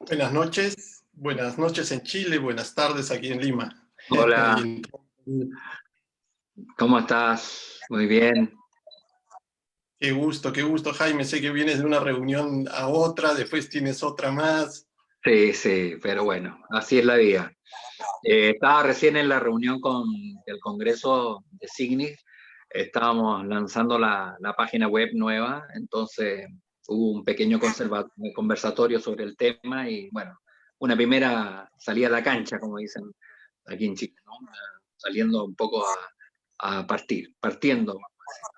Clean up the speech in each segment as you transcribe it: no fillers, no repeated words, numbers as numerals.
Buenas noches en Chile, buenas tardes aquí en Lima. Hola, Y ¿cómo estás? Muy bien. qué gusto, Jaime. Sé que vienes de una reunión a otra, después tienes otra más. Sí, sí, pero bueno, así es la vida. Estaba recién en la reunión con el Congreso de Signis, estábamos lanzando la página web nueva, entonces hubo un pequeño conversatorio sobre el tema y bueno, una primera salida a la cancha, como dicen aquí en Chile, ¿no? Saliendo un poco partiendo.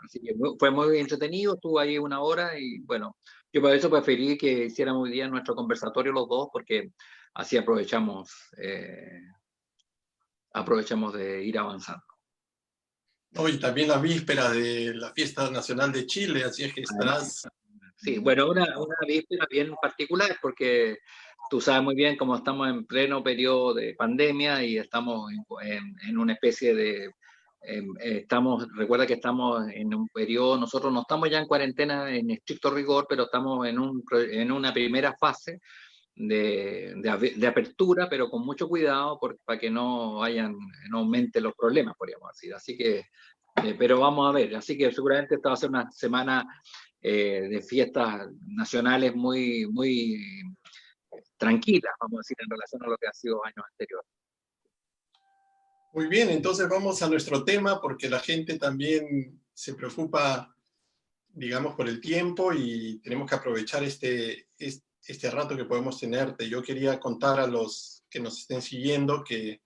Así que fue muy entretenido, estuvo ahí una hora y bueno, yo por eso preferí que hiciéramos hoy día nuestro conversatorio los dos porque así aprovechamos de ir avanzando. Hoy también la víspera de la Fiesta Nacional de Chile, así es que Además, estarás... sí, bueno, una víspera bien particular porque tú sabes muy bien cómo estamos en pleno periodo de pandemia y estamos en una especie de recuerda que estamos en un periodo, nosotros no estamos ya en cuarentena en estricto rigor, pero estamos en una primera fase de apertura, pero con mucho cuidado para que no aumenten los problemas, podríamos decir. Así que, pero vamos a ver, así que seguramente esta va a ser una semana de fiestas nacionales muy tranquilas, vamos a decir, en relación a lo que ha sido años anteriores. Muy bien, entonces vamos a nuestro tema porque la gente también se preocupa, digamos, por el tiempo y tenemos que aprovechar este rato que podemos tenerte. Yo quería contar a los que nos estén siguiendo que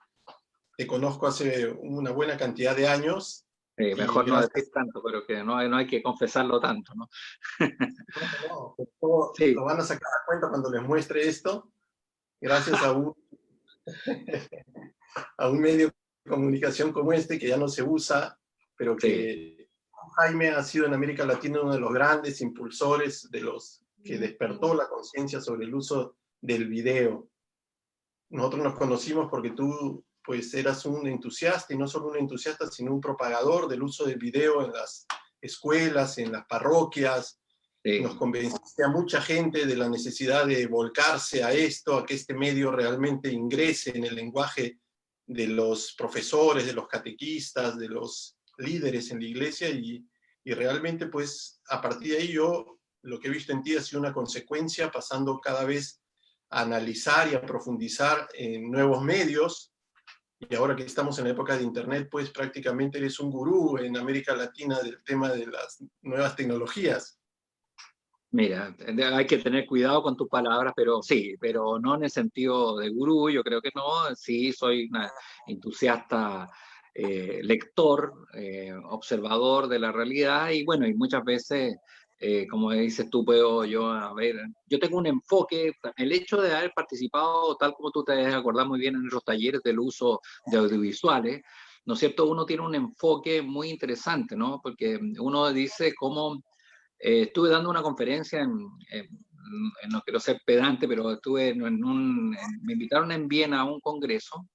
te conozco hace una buena cantidad de años y Mejor no gracias. decir tanto, pero que no hay que confesarlo tanto, ¿no? No, esto Sí, lo van a sacar a cuenta cuando les muestre esto, gracias a a un medio de comunicación como este que ya no se usa, pero sí. que Jaime ha sido en América Latina uno de los grandes impulsores de los que despertó la conciencia sobre el uso del video. Nosotros nos conocimos porque tú pues eras un entusiasta, y no solo un entusiasta, sino un propagador del uso del video en las escuelas, en las parroquias. Nos Sí. convenciste a mucha gente de la necesidad de volcarse a esto, a que este medio realmente ingrese en el lenguaje de los profesores, de los catequistas, de los líderes en la iglesia, y realmente pues a partir de ahí yo lo que he visto en ti ha sido una consecuencia, pasando cada vez a analizar y a profundizar en nuevos medios. Y ahora que estamos en la época de Internet, pues prácticamente eres un gurú en América Latina del tema de las nuevas tecnologías. Mira, hay que tener cuidado con tus palabras, pero sí, pero no en el sentido de gurú, yo creo que no, sí soy una entusiasta lector, observador de la realidad y bueno, y muchas veces, como dices tú, puedo yo, a ver, yo tengo un enfoque, el hecho de haber participado, tal como tú te debes acordar muy bien en los talleres del uso de audiovisuales, ¿no es cierto? Uno tiene un enfoque muy interesante, ¿no? Porque uno dice cómo estuve dando una conferencia no quiero ser pedante, pero estuve me invitaron en Viena a un congreso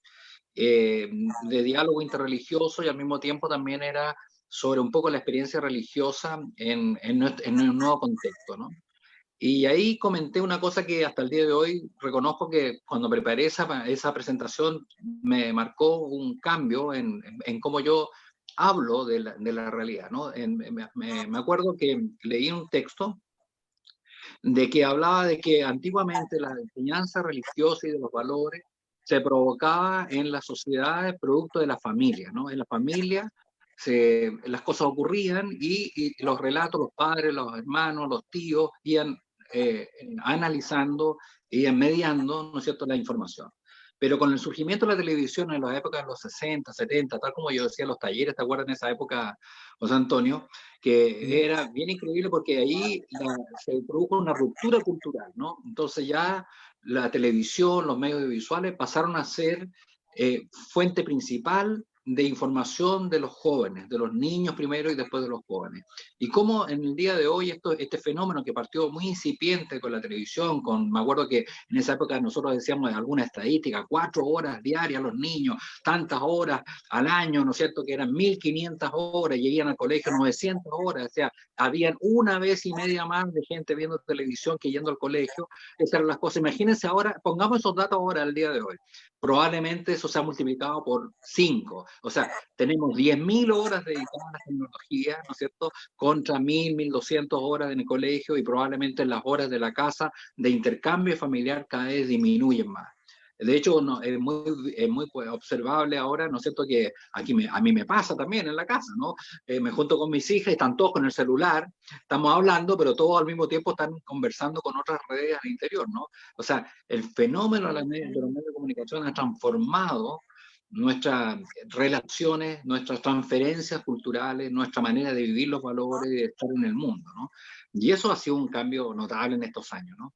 de diálogo interreligioso y al mismo tiempo también era sobre un poco la experiencia religiosa en un nuevo contexto, ¿no? Y ahí comenté una cosa que hasta el día de hoy reconozco que cuando preparé esa presentación me marcó un cambio en cómo yo hablo de la realidad, ¿no? Me acuerdo que leí un texto de que hablaba de que antiguamente la enseñanza religiosa y de los valores se provocaba en las sociedades producto de la familia, ¿no? En la familia las cosas ocurrían y los relatos, los padres, los hermanos, los tíos iban analizando, iban mediando, ¿no es cierto?, la información. Pero con el surgimiento de la televisión en las épocas de los 60, 70, tal como yo decía, los talleres, ¿te acuerdas en esa época, José Antonio? Que era bien increíble porque ahí se produjo una ruptura cultural, ¿no? Entonces ya la televisión, los medios audiovisuales pasaron a ser fuente principal de información de los jóvenes, de los niños primero y después de los jóvenes. Y cómo en el día de hoy este fenómeno que partió muy incipiente con la televisión, me acuerdo que en esa época nosotros decíamos alguna estadística, 4 horas diarias los niños, tantas horas al año, ¿no es cierto?, que eran 1500 horas, y iban al colegio 900 horas, o sea, habían una vez y media más de gente viendo televisión que yendo al colegio. Esas eran las cosas. Imagínense ahora, pongamos esos datos ahora al día de hoy. Probablemente eso se ha multiplicado por 5. O sea, tenemos 10.000 horas dedicadas a la tecnología, ¿no es cierto?, contra 1.000, 1.200 horas en el colegio, y probablemente las horas de la casa de intercambio familiar cada vez disminuyen más. De hecho, no, es muy pues, observable ahora, ¿no es cierto?, que a mí me pasa también en la casa, ¿no? Me junto con mis hijas y están todos con el celular, estamos hablando, pero todos al mismo tiempo están conversando con otras redes al interior, ¿no? O sea, el fenómeno de los medios de comunicación ha transformado nuestras relaciones, nuestras transferencias culturales, nuestra manera de vivir los valores y de estar en el mundo, ¿no? Y eso ha sido un cambio notable en estos años, ¿no?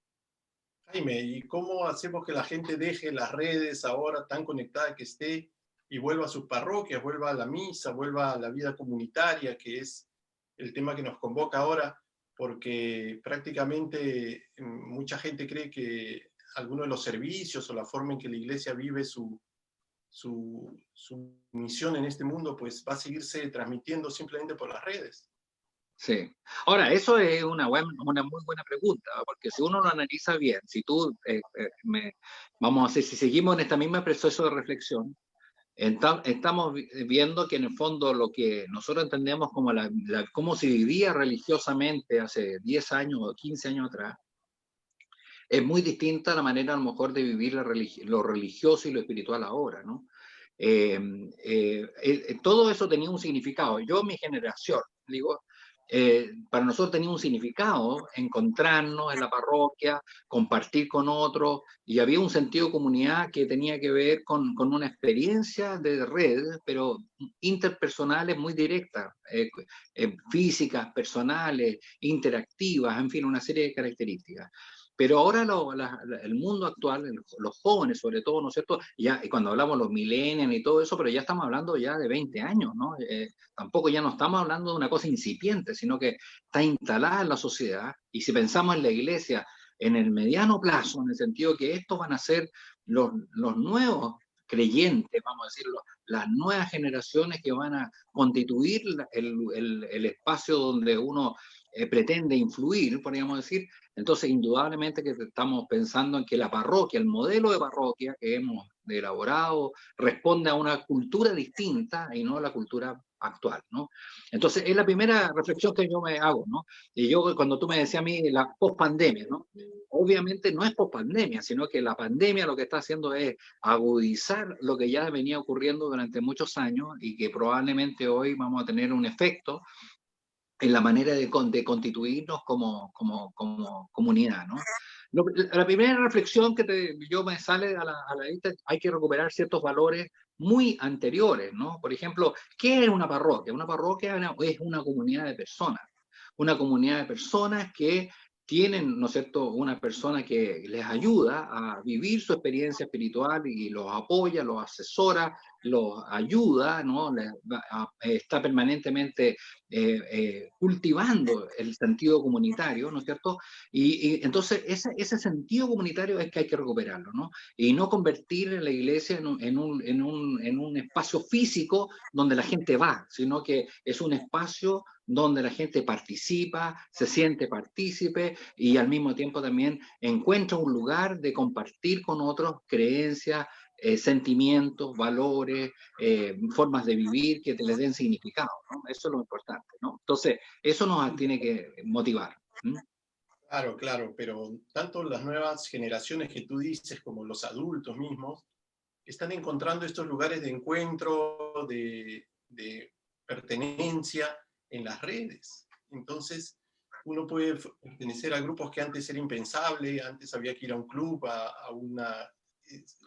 Jaime, ¿y cómo hacemos que la gente deje las redes ahora tan conectada que esté y vuelva a sus parroquias, vuelva a la misa, vuelva a la vida comunitaria, que es el tema que nos convoca ahora? Porque prácticamente mucha gente cree que alguno de los servicios o la forma en que la iglesia vive su misión en este mundo, pues va a seguirse transmitiendo simplemente por las redes. Sí. Ahora, eso es una muy buena pregunta, porque si uno lo analiza bien, si tú, vamos a decir, si seguimos en este mismo proceso de reflexión, estamos viendo que en el fondo lo que nosotros entendemos como cómo se vivía religiosamente hace 10 años o 15 años atrás, es muy distinta a la manera a lo mejor de vivir lo religioso y lo espiritual ahora, ¿no? Todo eso tenía un significado. Yo, mi generación, digo, para nosotros tenía un significado encontrarnos en la parroquia, compartir con otros, y había un sentido de comunidad que tenía que ver con una experiencia de red, pero interpersonales muy directas, físicas, personales, interactivas, en fin, una serie de características. Pero ahora el mundo actual, los jóvenes sobre todo, ¿no es cierto? Ya, y cuando hablamos los millennials y todo eso, pero ya estamos hablando ya de 20 años, ¿no? Tampoco ya no estamos hablando de una cosa incipiente, sino que está instalada en la sociedad. Y si pensamos en la iglesia en el mediano plazo, en el sentido que estos van a ser los nuevos creyentes, vamos a decirlo, las nuevas generaciones que van a constituir el espacio donde uno pretende influir, podríamos decir. Entonces, indudablemente que estamos pensando en que la parroquia, el modelo de parroquia que hemos elaborado, responde a una cultura distinta y no a la cultura actual, ¿no? Entonces, es la primera reflexión que yo me hago, ¿no? Y yo, cuando tú me decías a mí la pospandemia, ¿no? Obviamente no es pospandemia, sino que la pandemia lo que está haciendo es agudizar lo que ya venía ocurriendo durante muchos años y que probablemente hoy vamos a tener un efecto en la manera de constituirnos como comunidad, ¿no? La primera reflexión que yo me sale a la vista, hay que recuperar ciertos valores muy anteriores, ¿no? Por ejemplo, ¿qué es una parroquia? Una parroquia es una comunidad de personas que tienen, ¿no es cierto?, una persona que les ayuda a vivir su experiencia espiritual y los apoya, los asesora, los ayuda, ¿no? Está permanentemente cultivando el sentido comunitario, ¿no es cierto? Y entonces ese sentido comunitario es que hay que recuperarlo, ¿no? Y no convertir la iglesia en un espacio físico donde la gente va, sino que es un espacio donde la gente participa, se siente partícipe y al mismo tiempo también encuentra un lugar de compartir con otros creencias, sentimientos, valores, formas de vivir que te les den significado, ¿no? Eso es lo importante, ¿no? Entonces, eso nos tiene que motivar. ¿Mm? Claro, claro, pero tanto las nuevas generaciones que tú dices como los adultos mismos están encontrando estos lugares de encuentro, de pertenencia en las redes. Entonces, uno puede pertenecer a grupos que antes era impensable, antes había que ir a un club, a un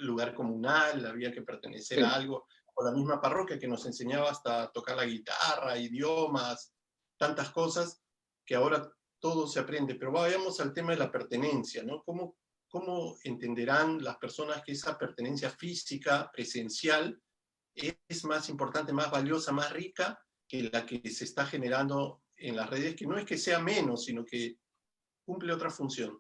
lugar comunal, había que pertenecer a Sí. algo, o la misma parroquia que nos enseñaba hasta a tocar la guitarra, idiomas, tantas cosas que ahora todo se aprende. Pero vayamos al tema de la pertenencia, ¿no? ¿Cómo entenderán las personas que esa pertenencia física, presencial, es más importante, más valiosa, más rica que la que se está generando en las redes, que no es que sea menos, sino que cumple otra función.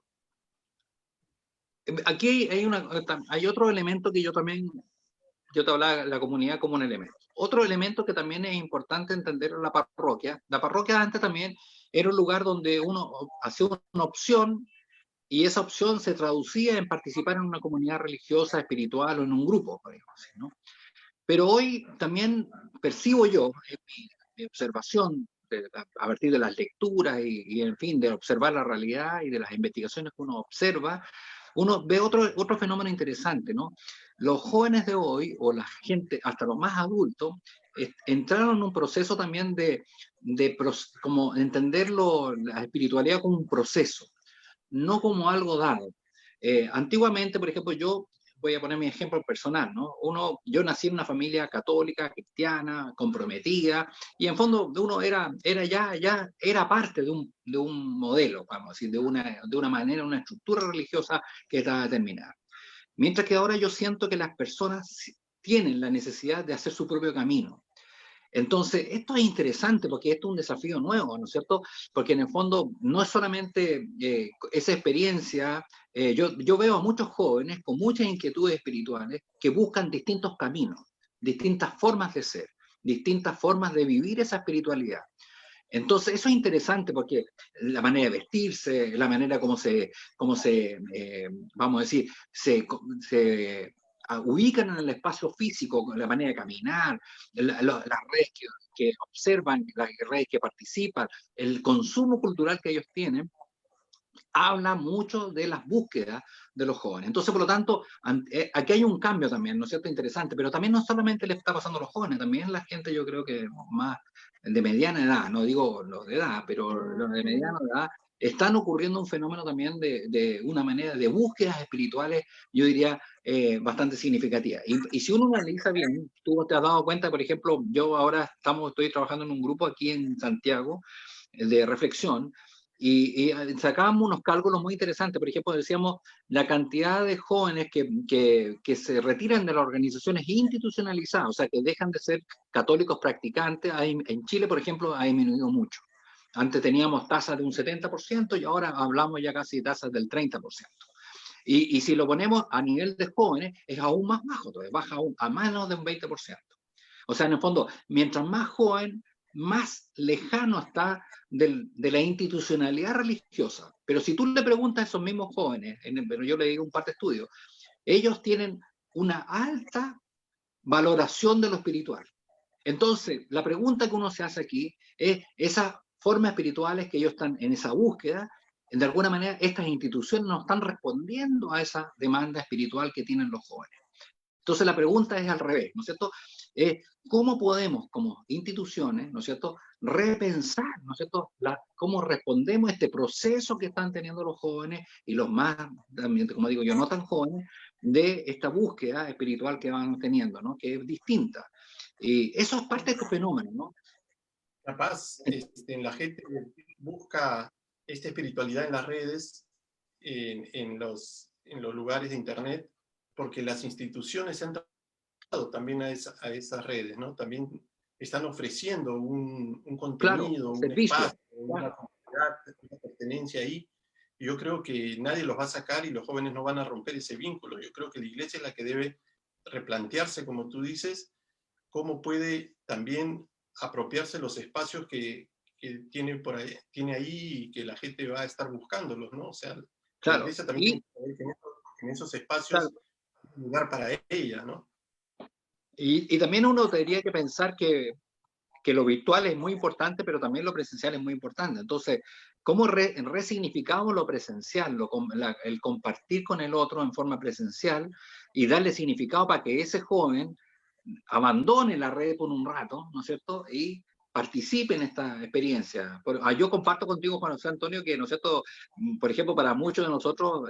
Aquí hay otro elemento que yo te hablaba de la comunidad como un elemento. Otro elemento que también es importante entender es la parroquia. La parroquia antes también era un lugar donde uno hacía una opción y esa opción se traducía en participar en una comunidad religiosa, espiritual o en un grupo, podríamos decir, ¿no? Pero hoy también percibo yo, en mi observación, a partir de las lecturas y, en fin, de observar la realidad y de las investigaciones que uno observa, uno ve otro fenómeno interesante, ¿no? Los jóvenes de hoy, o la gente, hasta los más adultos, entraron en un proceso también como entender la espiritualidad como un proceso, no como algo dado. Antiguamente, por ejemplo, yo voy a poner mi ejemplo personal, ¿no? Yo nací en una familia católica, cristiana, comprometida, y en fondo uno era parte de un modelo, vamos a decir, de una manera, una estructura religiosa que estaba determinada. Mientras que ahora yo siento que las personas tienen la necesidad de hacer su propio camino. Entonces, esto es interesante porque esto es un desafío nuevo, ¿no es cierto? Porque en el fondo no es solamente esa experiencia, yo veo a muchos jóvenes con muchas inquietudes espirituales que buscan distintos caminos, distintas formas de ser, distintas formas de vivir esa espiritualidad. Entonces, eso es interesante porque la manera de vestirse, la manera como vamos a decir, se ubican en el espacio físico, la manera de caminar, las redes que observan, las redes que participan, el consumo cultural que ellos tienen, habla mucho de las búsquedas de los jóvenes. Entonces, por lo tanto, aquí hay un cambio también, ¿no es cierto? Interesante, pero también no solamente le está pasando a los jóvenes, también la gente, yo creo que más de mediana edad, no digo los de edad, pero los de mediana edad, están ocurriendo un fenómeno también de una manera de búsquedas espirituales, yo diría, bastante significativa. Y si uno analiza bien, tú te has dado cuenta, por ejemplo, yo ahora estoy trabajando en un grupo aquí en Santiago de reflexión, y sacábamos unos cálculos muy interesantes. Por ejemplo, decíamos la cantidad de jóvenes que se retiran de las organizaciones institucionalizadas, o sea, que dejan de ser católicos practicantes. En Chile, por ejemplo, ha disminuido mucho. Antes teníamos tasas de un 70% y ahora hablamos ya casi de tasas del 30%. Y si lo ponemos a nivel de jóvenes, es aún más bajo, entonces baja aún a menos de un 20%. O sea, en el fondo, mientras más joven, más lejano está de la institucionalidad religiosa. Pero si tú le preguntas a esos mismos jóvenes, pero yo le digo un par de estudios, ellos tienen una alta valoración de lo espiritual. Entonces, la pregunta que uno se hace aquí es, esas formas espirituales que ellos están en esa búsqueda, de alguna manera estas instituciones no están respondiendo a esa demanda espiritual que tienen los jóvenes. Entonces la pregunta es al revés, ¿no es cierto? ¿Cómo podemos, como instituciones, ¿no es cierto?, repensar, ¿no es cierto?, cómo respondemos a este proceso que están teniendo los jóvenes y los más, también, como digo yo, no tan jóvenes, de esta búsqueda espiritual que van teniendo, ¿no?, que es distinta. Y eso es parte de este fenómeno, ¿no? Capaz, la gente busca esta espiritualidad en las redes, en los lugares de internet, porque las instituciones se han dado también a esas redes, ¿no? También están ofreciendo un contenido, Claro, un servicio. espacio, una comunidad, una pertenencia ahí. Y yo creo que nadie los va a sacar y los jóvenes no van a romper ese vínculo. Yo creo que la iglesia es la que debe replantearse, como tú dices, cómo puede también apropiarse los espacios que tiene, tiene ahí y que la gente va a estar buscándolos, ¿no? O sea, la Claro. iglesia también tiene que ver en esos espacios un lugar para ella, ¿no? Y también uno tendría que pensar que lo virtual es muy importante, pero también lo presencial es muy importante. Entonces, ¿cómo resignificamos lo presencial, el compartir con el otro en forma presencial y darle significado para que ese joven abandone la red por un rato, ¿no es cierto?, y participe en esta experiencia? Yo comparto contigo, Juan José Antonio, que, ¿no es cierto?, por ejemplo, para muchos de nosotros,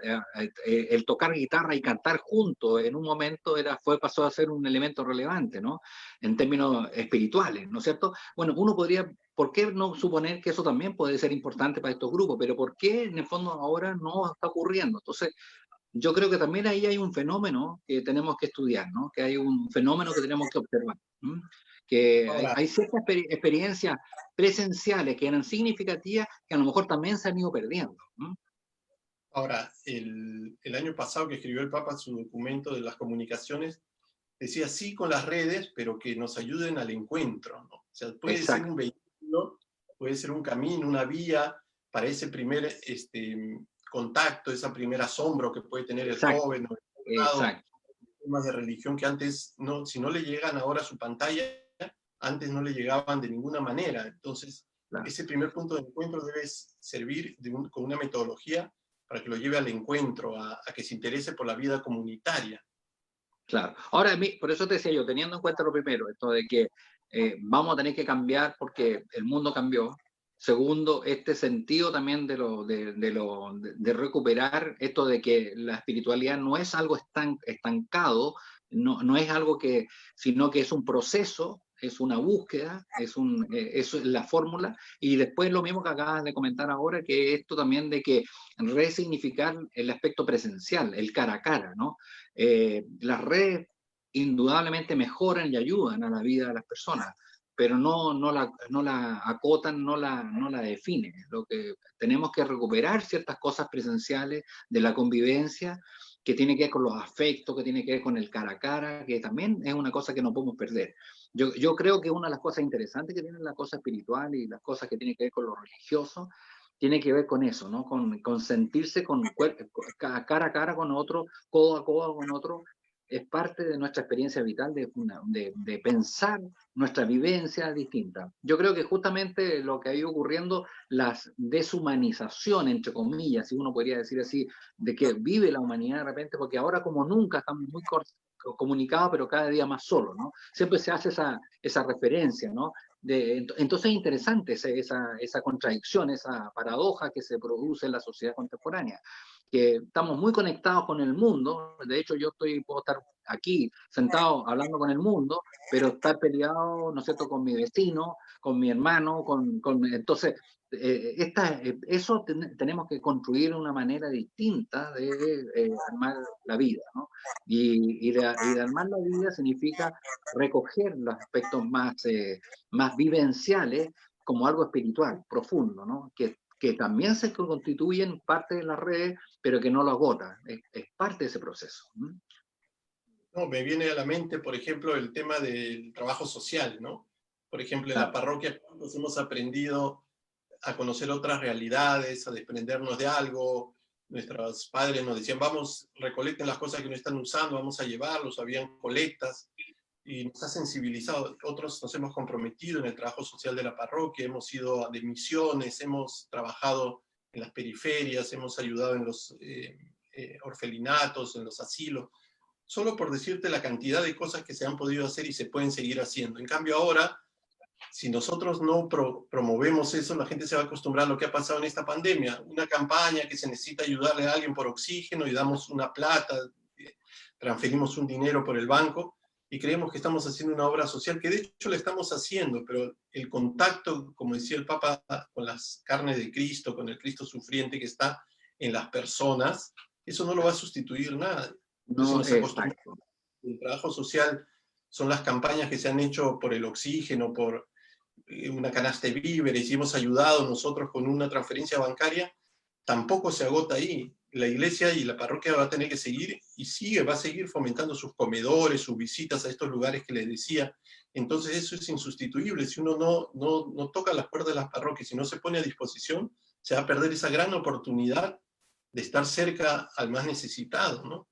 el tocar guitarra y cantar juntos en un momento pasó a ser un elemento relevante, ¿no?, en términos espirituales, ¿no es cierto? Bueno, uno podría, ¿por qué no suponer que eso también puede ser importante para estos grupos? Pero ¿por qué en el fondo ahora no está ocurriendo? Entonces, yo creo que también ahí hay un fenómeno que tenemos que estudiar, ¿no? Que hay un fenómeno que tenemos que observar. ¿M? Que Ahora, hay ciertas experiencias presenciales que eran significativas que a lo mejor también se han ido perdiendo. ¿M? ahora el año pasado que escribió el Papa su documento de las comunicaciones, decía sí con las redes, pero que nos ayuden al encuentro, ¿no? O sea, puede ser Exacto, un vehículo, puede ser un camino, una vía para ese primer contacto, esa primera asombro que puede tener el exacto, joven o el abogado, exacto. temas de religión que antes, no, si no le llegan ahora a su pantalla, antes no le llegaban de ninguna manera. Entonces, Claro. ese primer punto de encuentro debe servir con una metodología para que lo lleve al encuentro, a que se interese por la vida comunitaria. Claro. Ahora, por eso te decía yo, teniendo en cuenta lo primero, esto de que vamos a tener que cambiar porque el mundo cambió. Segundo, este sentido también de recuperar esto de que la espiritualidad no es algo estancado, no es algo que, sino que es un proceso, es una búsqueda, es la fórmula. Y después lo mismo que acabas de comentar ahora, que esto también de que resignificar el aspecto presencial, el cara a cara, ¿no? Las redes indudablemente mejoran y ayudan a la vida de las personas, pero no la acotan, no la definen. Lo que tenemos que recuperar ciertas cosas presenciales de la convivencia, que tiene que ver con los afectos, que tiene que ver con el cara a cara, que también es una cosa que no podemos perder. Yo creo que una de las cosas interesantes que tiene la cosa espiritual y las cosas que tienen que ver con lo religioso, tiene que ver con eso, ¿no? Con sentirse cara a cara con otro, codo a codo con otro, es parte de nuestra experiencia vital de pensar nuestra vivencia distinta. Yo creo que justamente lo que ha ido ocurriendo, la deshumanización, entre comillas, si uno podría decir así, de que vive la humanidad de repente, porque ahora como nunca estamos muy comunicados, pero cada día más solos, ¿no? Siempre se hace esa referencia, ¿no? Entonces es interesante esa contradicción, esa paradoja que se produce en la sociedad contemporánea, que estamos muy conectados con el mundo. De hecho puedo estar aquí sentado hablando con el mundo, pero estar peleado, ¿no es cierto?, con mi vecino, con mi hermano, entonces eso tenemos que construir una manera distinta de armar la vida, ¿no? De armar la vida significa recoger los aspectos más vivenciales como algo espiritual, profundo, ¿no? Que también se constituyen parte de las redes, pero que no lo agota, es parte de ese proceso. No, me viene a la mente, por ejemplo, el tema del trabajo social, ¿no? Por ejemplo, en la Claro, parroquia nos hemos aprendido a conocer otras realidades, a desprendernos de algo. Nuestros padres nos decían, vamos, recolecten las cosas que no están usando, vamos a llevarlos, habían colectas, y nos ha sensibilizado. Otros nos hemos comprometido en el trabajo social de la parroquia, hemos ido de misiones, hemos trabajado en las periferias, hemos ayudado en los orfelinatos, en los asilos, solo por decirte la cantidad de cosas que se han podido hacer y se pueden seguir haciendo. En cambio ahora, si nosotros no promovemos eso, la gente se va a acostumbrar a lo que ha pasado en esta pandemia, una campaña que se necesita ayudarle a alguien por oxígeno y damos una plata, transferimos un dinero por el banco y creemos que estamos haciendo una obra social, que de hecho la estamos haciendo, pero el contacto, como decía el Papa, con las carnes de Cristo, con el Cristo sufriente que está en las personas, eso no lo va a sustituir nada. Entonces no, nos acostumbramos. exacto. El trabajo social son las campañas que se han hecho por el oxígeno, por una canasta de víveres y hemos ayudado nosotros con una transferencia bancaria, tampoco se agota ahí. La iglesia y la parroquia va a tener que seguir y va a seguir fomentando sus comedores, sus visitas a estos lugares que les decía. Entonces eso es insustituible. Si uno no toca las puertas de las parroquias, si no se pone a disposición, se va a perder esa gran oportunidad de estar cerca al más necesitado, ¿no?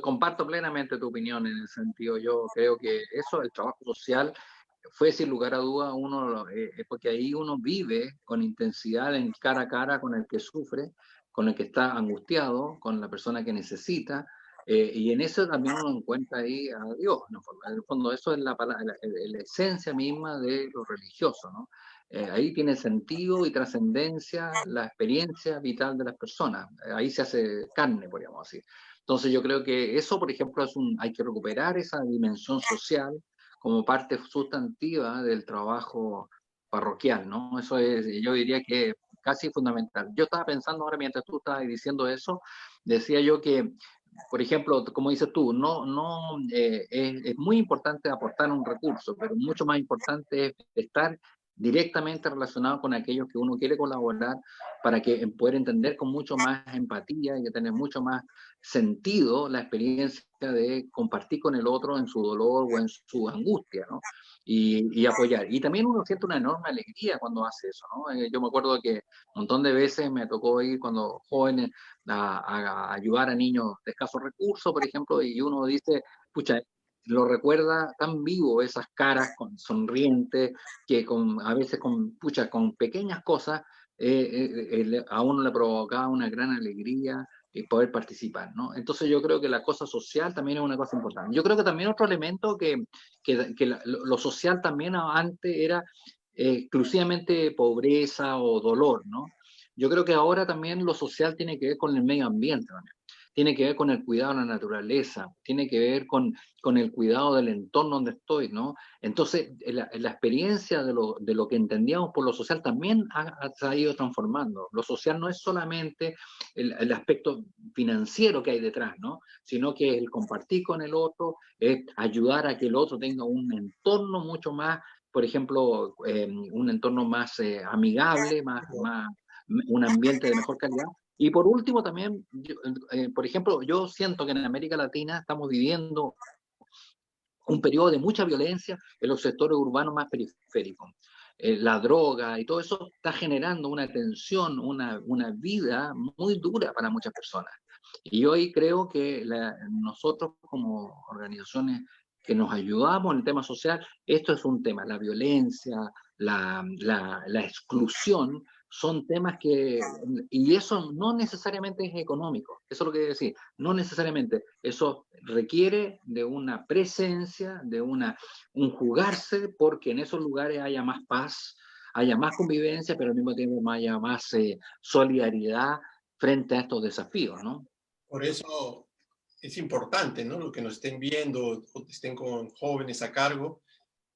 Comparto plenamente tu opinión en el sentido, yo creo que eso, el trabajo social, fue sin lugar a duda porque ahí uno vive con intensidad en cara a cara con el que sufre, con el que está angustiado, con la persona que necesita, y en eso también uno encuentra ahí a Dios, ¿no? En el fondo eso es la esencia misma de lo religioso, ¿no? Ahí tiene sentido y trascendencia la experiencia vital de las personas, ahí se hace carne, podríamos decir. Entonces yo creo que eso, por ejemplo, hay que recuperar esa dimensión social como parte sustantiva del trabajo parroquial, ¿no? Eso es, yo diría que es casi fundamental. Yo estaba pensando ahora, mientras tú estabas diciendo eso, decía yo que, por ejemplo, como dices tú, es muy importante aportar un recurso, pero mucho más importante es estar directamente relacionado con aquellos que uno quiere colaborar para que poder entender con mucho más empatía y que tener mucho más sentido la experiencia de compartir con el otro en su dolor o en su angustia, ¿no? Y apoyar. Y también uno siente una enorme alegría cuando hace eso, ¿no? Yo me acuerdo que un montón de veces me tocó ir cuando jóvenes a ayudar a niños de escasos recursos, por ejemplo, y uno dice, pucha, lo recuerda tan vivo, esas caras sonrientes, que a veces con pequeñas cosas a uno le provocaba una gran alegría y poder participar, ¿no? Entonces yo creo que la cosa social también es una cosa importante. Yo creo que también otro elemento que lo social también antes era exclusivamente pobreza o dolor, ¿no? Yo creo que ahora también lo social tiene que ver con el medio ambiente también. Tiene que ver con el cuidado de la naturaleza, tiene que ver con el cuidado del entorno donde estoy, ¿no? Entonces, la experiencia de lo que entendíamos por lo social también se ha ido transformando. Lo social no es solamente el aspecto financiero que hay detrás, ¿no? Sino que es el compartir con el otro, es ayudar a que el otro tenga un entorno mucho más, por ejemplo, un entorno más amigable, un ambiente de mejor calidad. Y por último también, por ejemplo, yo siento que en América Latina estamos viviendo un periodo de mucha violencia en los sectores urbanos más periféricos. La droga y todo eso está generando una tensión, una vida muy dura para muchas personas. Y hoy creo que nosotros como organizaciones que nos ayudamos en el tema social, esto es un tema, la violencia, la exclusión, son temas y eso no necesariamente es económico, eso es lo que quiero decir, no necesariamente, eso requiere de una presencia, un jugarse, porque en esos lugares haya más paz, haya más convivencia, pero al mismo tiempo haya más solidaridad frente a estos desafíos, ¿no? Por eso es importante, ¿no? Lo que nos estén viendo o estén con jóvenes a cargo,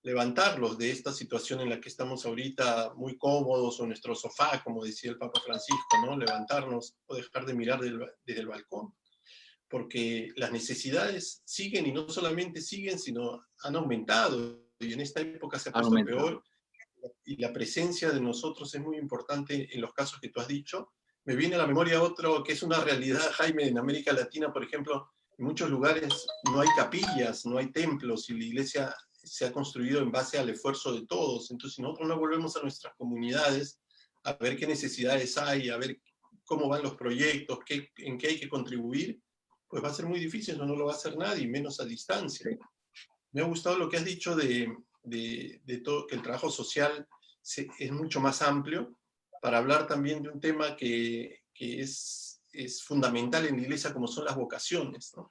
levantarlos de esta situación en la que estamos ahorita muy cómodos o en nuestro sofá, como decía el Papa Francisco, ¿no? Levantarnos o dejar de mirar desde el balcón, porque las necesidades siguen y no solamente siguen, sino han aumentado y en esta época se ha Ha puesto aumentado. peor y la presencia de nosotros es muy importante en los casos que tú has dicho. Me viene a la memoria otro que es una realidad, Jaime, en América Latina, por ejemplo, en muchos lugares no hay capillas, no hay templos y la iglesia se ha construido en base al esfuerzo de todos. Entonces, si nosotros no volvemos a nuestras comunidades a ver qué necesidades hay, a ver cómo van los proyectos, en qué hay que contribuir, pues va a ser muy difícil, eso no lo va a hacer nadie, menos a distancia. Sí. Me ha gustado lo que has dicho de todo, que el trabajo social es mucho más amplio, para hablar también de un tema que es fundamental en la iglesia, como son las vocaciones, ¿no?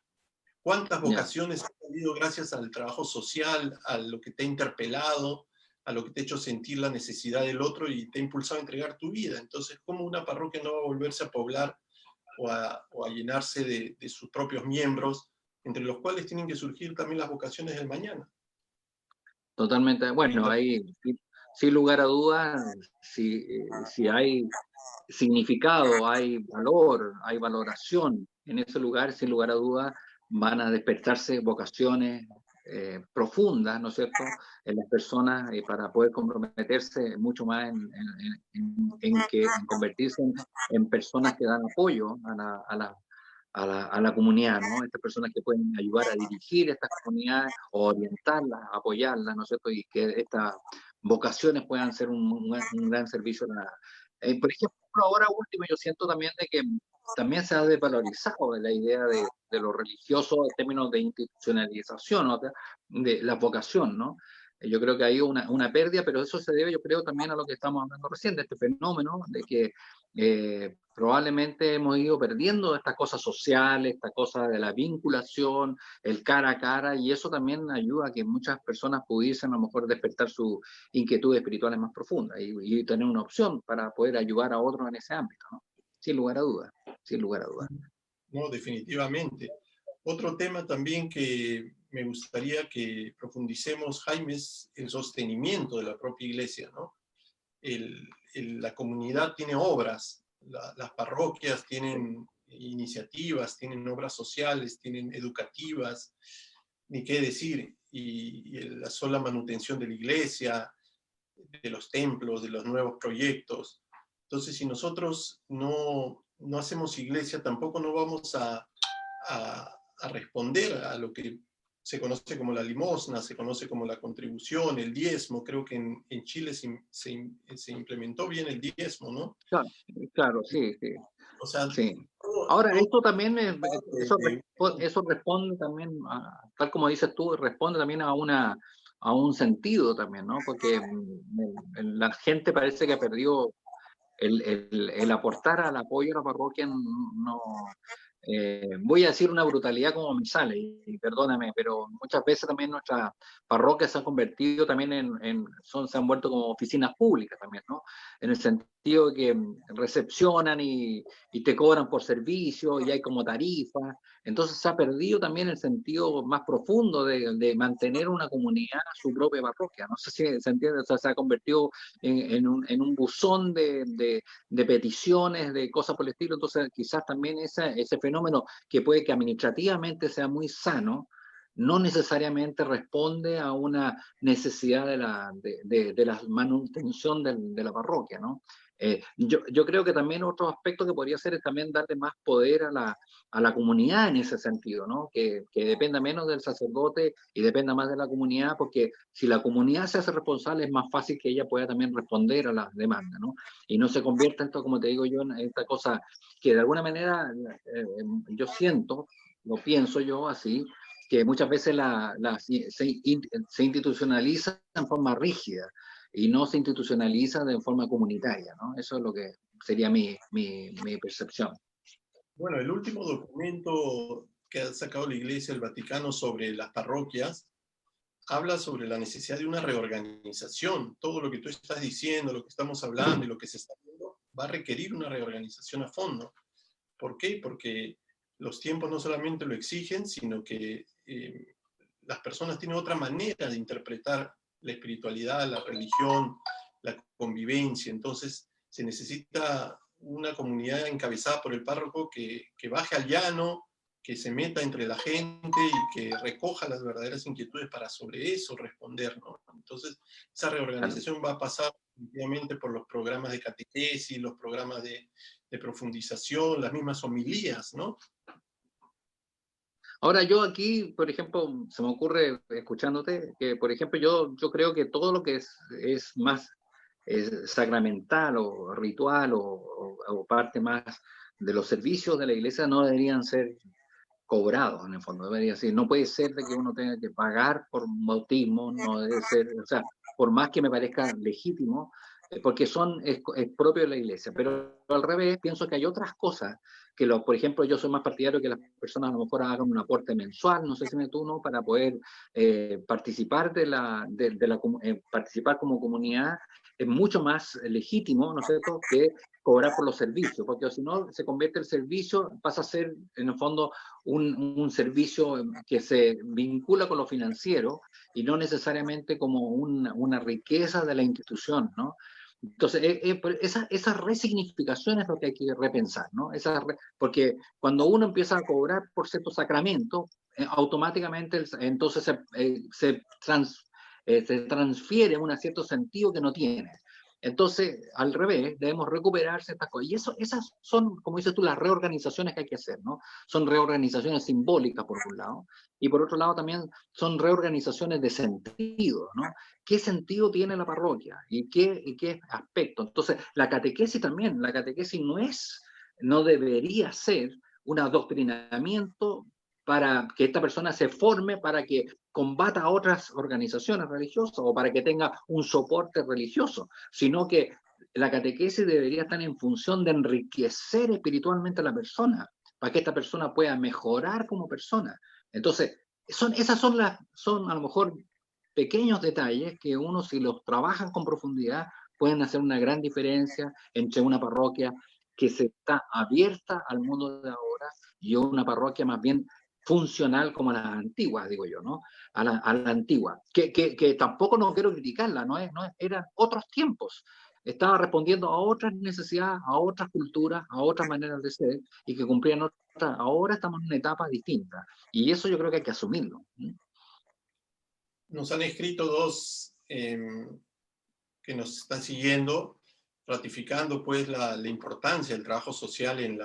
¿Cuántas Ya. vocaciones han salido gracias al trabajo social, a lo que te ha interpelado, a lo que te ha hecho sentir la necesidad del otro y te ha impulsado a entregar tu vida? Entonces, ¿cómo una parroquia no va a volverse a poblar o a llenarse de sus propios miembros, entre los cuales tienen que surgir también las vocaciones del mañana? Totalmente. Bueno, ahí, sin lugar a dudas, si hay significado, hay valor, hay valoración en ese lugar, sin lugar a dudas, van a despertarse vocaciones profundas, ¿no es cierto?, en las personas para poder comprometerse mucho más en convertirse en personas que dan apoyo a la comunidad, ¿no? Estas personas que pueden ayudar a dirigir estas comunidades, o orientarlas, apoyarlas, ¿no es cierto? Y que estas vocaciones puedan ser un gran servicio a la... por ejemplo, ahora último, yo siento también de que también se ha desvalorizado la idea de lo religioso en términos de institucionalización, ¿no? De la vocación, ¿no? Yo creo que hay una pérdida, pero eso se debe, yo creo, también a lo que estamos hablando recién, de este fenómeno, de que probablemente hemos ido perdiendo esta cosa social, esta cosa de la vinculación, el cara a cara, y eso también ayuda a que muchas personas pudiesen a lo mejor despertar sus inquietudes espirituales más profundas y tener una opción para poder ayudar a otros en ese ámbito, ¿no? Sin lugar a dudas, sin lugar a dudas. No, definitivamente. Otro tema también que me gustaría que profundicemos, Jaime, es el sostenimiento de la propia iglesia, ¿no? La comunidad tiene obras, las parroquias tienen iniciativas, tienen obras sociales, tienen educativas, ni qué decir, y la sola manutención de la iglesia, de los templos, de los nuevos proyectos. Entonces, si nosotros no hacemos iglesia, tampoco no vamos a responder a lo que se conoce como la limosna, se conoce como la contribución, el diezmo. Creo que en Chile se implementó bien el diezmo, ¿no? Claro, claro, sí, sí. O sea, Sí. Ahora, esto también, de- eso responde también, tal como dices tú, responde también a un sentido también, ¿no? Porque la gente parece que ha perdido el aportar al apoyo a la parroquia. No, voy a decir una brutalidad como me sale, y perdóname, pero muchas veces también nuestras parroquias se han convertido también se han vuelto como oficinas públicas también, ¿no? En el sentido de que recepcionan y te cobran por servicio y hay como tarifas. Entonces se ha perdido también el sentido más profundo de mantener una comunidad, su propia parroquia. No sé si se entiende, o sea, se ha convertido en un buzón de peticiones, de cosas por el estilo. Entonces quizás también ese fenómeno, que puede que administrativamente sea muy sano, no necesariamente responde a una necesidad de la manutención de la parroquia, ¿no? Yo creo que también otro aspecto que podría ser es también darle más poder a la comunidad en ese sentido, ¿no? Que dependa menos del sacerdote y dependa más de la comunidad, porque si la comunidad se hace responsable es más fácil que ella pueda también responder a las demandas, ¿no? Y no se convierta esto, como te digo yo, en esta cosa que de alguna manera yo siento, lo pienso yo así, que muchas veces se institucionaliza en forma rígida y no se institucionaliza de forma comunitaria, ¿no? Eso es lo que sería mi percepción. bueno, el último documento que ha sacado la Iglesia del Vaticano sobre las parroquias habla sobre la necesidad de una reorganización. Todo lo que tú estás diciendo, lo que estamos hablando y lo que se está viendo, va a requerir una reorganización a fondo. ¿Por qué? Porque los tiempos no solamente lo exigen, sino que las personas tienen otra manera de interpretar la espiritualidad, la religión, la convivencia. Entonces, se necesita una comunidad encabezada por el párroco que baje al llano, que se meta entre la gente y que recoja las verdaderas inquietudes para sobre eso responder, ¿no? Entonces, esa reorganización va a pasar definitivamente por los programas de catequesis, los programas de profundización, las mismas homilías, ¿no? Ahora yo aquí, por ejemplo, se me ocurre escuchándote que, por ejemplo, yo creo que todo lo que es más sacramental o ritual o parte más de los servicios de la iglesia no deberían ser cobrados en el fondo, debería ser. No puede ser de que uno tenga que pagar por un bautismo, no debe ser, o sea, por más que me parezca legítimo, porque es propio de la iglesia, pero al revés, pienso que hay otras cosas por ejemplo, yo soy más partidario que las personas a lo mejor hagan un aporte mensual, no sé si me tú, ¿no? Para poder participar participar como comunidad es mucho más legítimo, ¿no es cierto?, que cobrar por los servicios, porque si no se convierte el servicio, pasa a ser en el fondo un servicio que se vincula con lo financiero y no necesariamente como una riqueza de la institución, ¿no? Entonces, esa resignificación es lo que hay que repensar, ¿no? Porque cuando uno empieza a cobrar por ciertos sacramentos, automáticamente entonces se transfiere un cierto sentido que no tiene. Entonces, al revés, debemos recuperar ciertas cosas. Y esas son, como dices tú, las reorganizaciones que hay que hacer, ¿no? Son reorganizaciones simbólicas, por un lado, y por otro lado también son reorganizaciones de sentido, ¿no? ¿Qué sentido tiene la parroquia? ¿Y qué aspecto? Entonces, la catequesis también, la catequesis no debería ser un adoctrinamiento para que esta persona se forme para que combata a otras organizaciones religiosas o para que tenga un soporte religioso, sino que la catequesis debería estar en función de enriquecer espiritualmente a la persona, para que esta persona pueda mejorar como persona. Entonces, esas son a lo mejor pequeños detalles que uno, si los trabajan con profundidad, pueden hacer una gran diferencia entre una parroquia que se está abierta al mundo de ahora y una parroquia más bien funcional como las antiguas, digo yo, ¿no? A la antigua, que tampoco no quiero criticarla, eran otros tiempos. estaba respondiendo a otras necesidades, a otras culturas, a otras maneras de ser, y que cumplían otras. Ahora estamos en una etapa distinta, y eso yo creo que hay que asumirlo. Nos han escrito dos que nos están siguiendo, ratificando pues la importancia del trabajo social en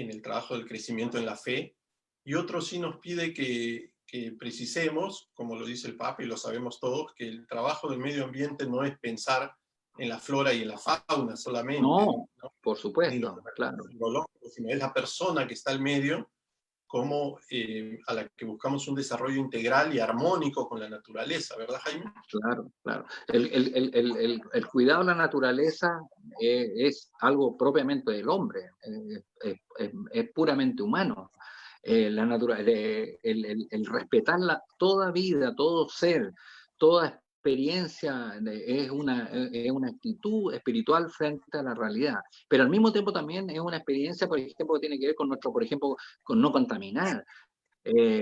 el trabajo del crecimiento en la fe, y otro sí nos pide que precisemos, como lo dice el Papa y lo sabemos todos, que el trabajo del medio ambiente no es pensar en la flora y en la fauna solamente, No, ¿no? por Ni los supuesto, claro. biológicos, sino es la persona que está al medio, como a la que buscamos un desarrollo integral y armónico con la naturaleza, ¿verdad, Jaime? Claro, claro. El cuidado de la naturaleza es algo propiamente del hombre, es puramente humano. El respetar toda vida, todo ser, toda experiencia es una actitud espiritual frente a la realidad, pero al mismo tiempo también es una experiencia, por ejemplo, que tiene que ver con nuestro, por ejemplo, con no contaminar,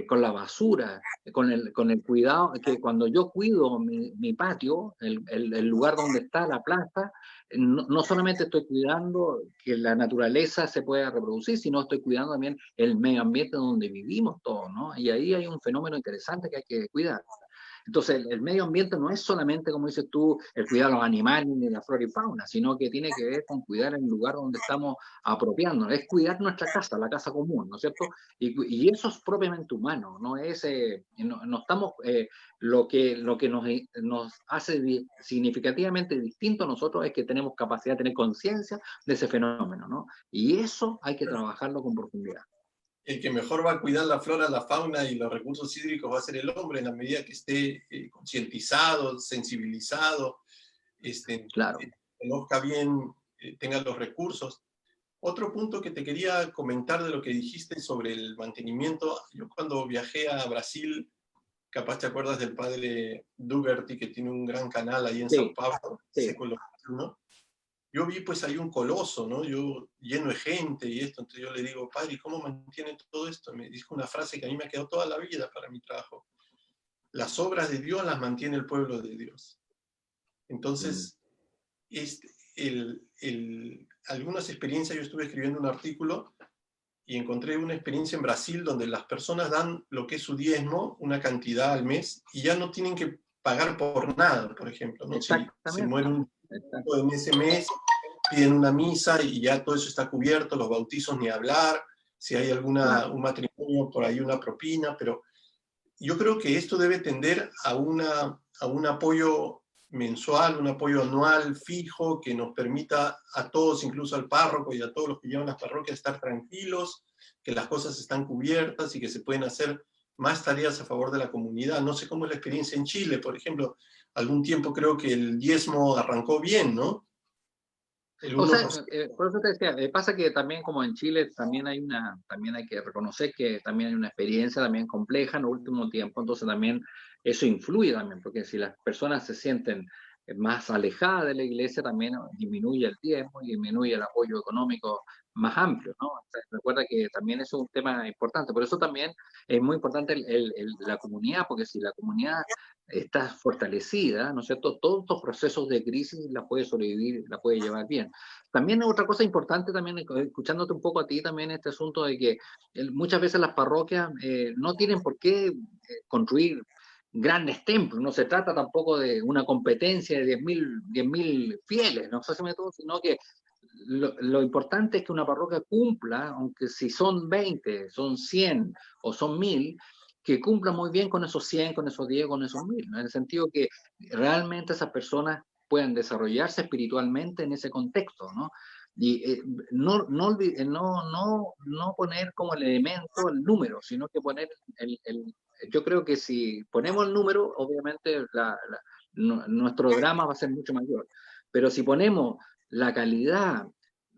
con la basura, con el cuidado, que cuando yo cuido mi patio, el lugar donde está la plaza, no solamente estoy cuidando que la naturaleza se pueda reproducir, sino estoy cuidando también el medio ambiente donde vivimos todos, ¿no? Y ahí hay un fenómeno interesante que hay que cuidar. Entonces, el medio ambiente no es solamente, como dices tú, el cuidar a los animales ni la flora y fauna, sino que tiene que ver con cuidar el lugar donde estamos apropiándonos, es cuidar nuestra casa, la casa común, ¿no es cierto? Y eso es propiamente humano, no es, no estamos, lo que nos hace significativamente distinto a nosotros es que tenemos capacidad de tener conciencia de ese fenómeno, ¿no? Y eso hay que trabajarlo con profundidad. El que mejor va a cuidar la flora, la fauna y los recursos hídricos va a ser el hombre en la medida que esté concientizado, sensibilizado, Claro. conozca bien, tenga los recursos. Otro punto que te quería comentar de lo que dijiste sobre el mantenimiento, yo cuando viajé a Brasil, capaz te acuerdas del padre Duberty, que tiene un gran canal ahí en Sao Sí, Paulo, sí. Século XXI. Yo vi pues ahí un coloso, ¿no? Yo lleno de gente y esto, entonces yo le digo, padre, ¿cómo mantiene todo esto? Me dijo una frase que a mí me ha quedado toda la vida para mi trabajo. Las obras de Dios las mantiene el pueblo de Dios. Mm. Entonces, algunas experiencias, yo estuve escribiendo un artículo y encontré una experiencia en Brasil donde las personas dan lo que es su diezmo, una cantidad al mes, y ya no tienen que pagar por nada, por ejemplo, ¿no? Si se Exactamente. muere un en ese mes, piden una misa y ya todo eso está cubierto, los bautizos ni hablar, si hay un matrimonio, por ahí una propina, pero yo creo que esto debe tender a un apoyo mensual, un apoyo anual fijo que nos permita a todos, incluso al párroco y a todos los que llevan las parroquias, estar tranquilos, que las cosas están cubiertas y que se pueden hacer más tareas a favor de la comunidad. No sé cómo es la experiencia en Chile, por ejemplo, algún tiempo creo que el diezmo arrancó bien, ¿no? El O sea, 1%. por eso te decía, pasa que también como en Chile también hay que reconocer que también hay una experiencia también compleja en el último tiempo, entonces también eso influye también, porque si las personas se sienten más alejadas de la iglesia, también disminuye el tiempo y disminuye el apoyo económico más amplio, ¿no? O sea, recuerda que también eso es un tema importante, por eso también es muy importante la comunidad, porque si la comunidad está fortalecida, ¿no es cierto? Todos estos procesos de crisis la puede sobrevivir, la puede llevar bien. También otra cosa importante, también escuchándote un poco a ti, también este asunto de que muchas veces las parroquias no tienen por qué construir grandes templos, no se trata tampoco de una competencia de 10.000 fieles, no sé si me todo, sino que lo importante es que una parroquia cumpla, aunque si son 20, son 100 o son 1.000, que cumpla muy bien con esos 100, con esos 10, con esos 1.000, ¿no? En el sentido que realmente esas personas puedan desarrollarse espiritualmente en ese contexto, ¿no? Y no poner como el elemento el número, sino que poner yo creo que si ponemos el número, obviamente nuestro drama va a ser mucho mayor, pero si ponemos la calidad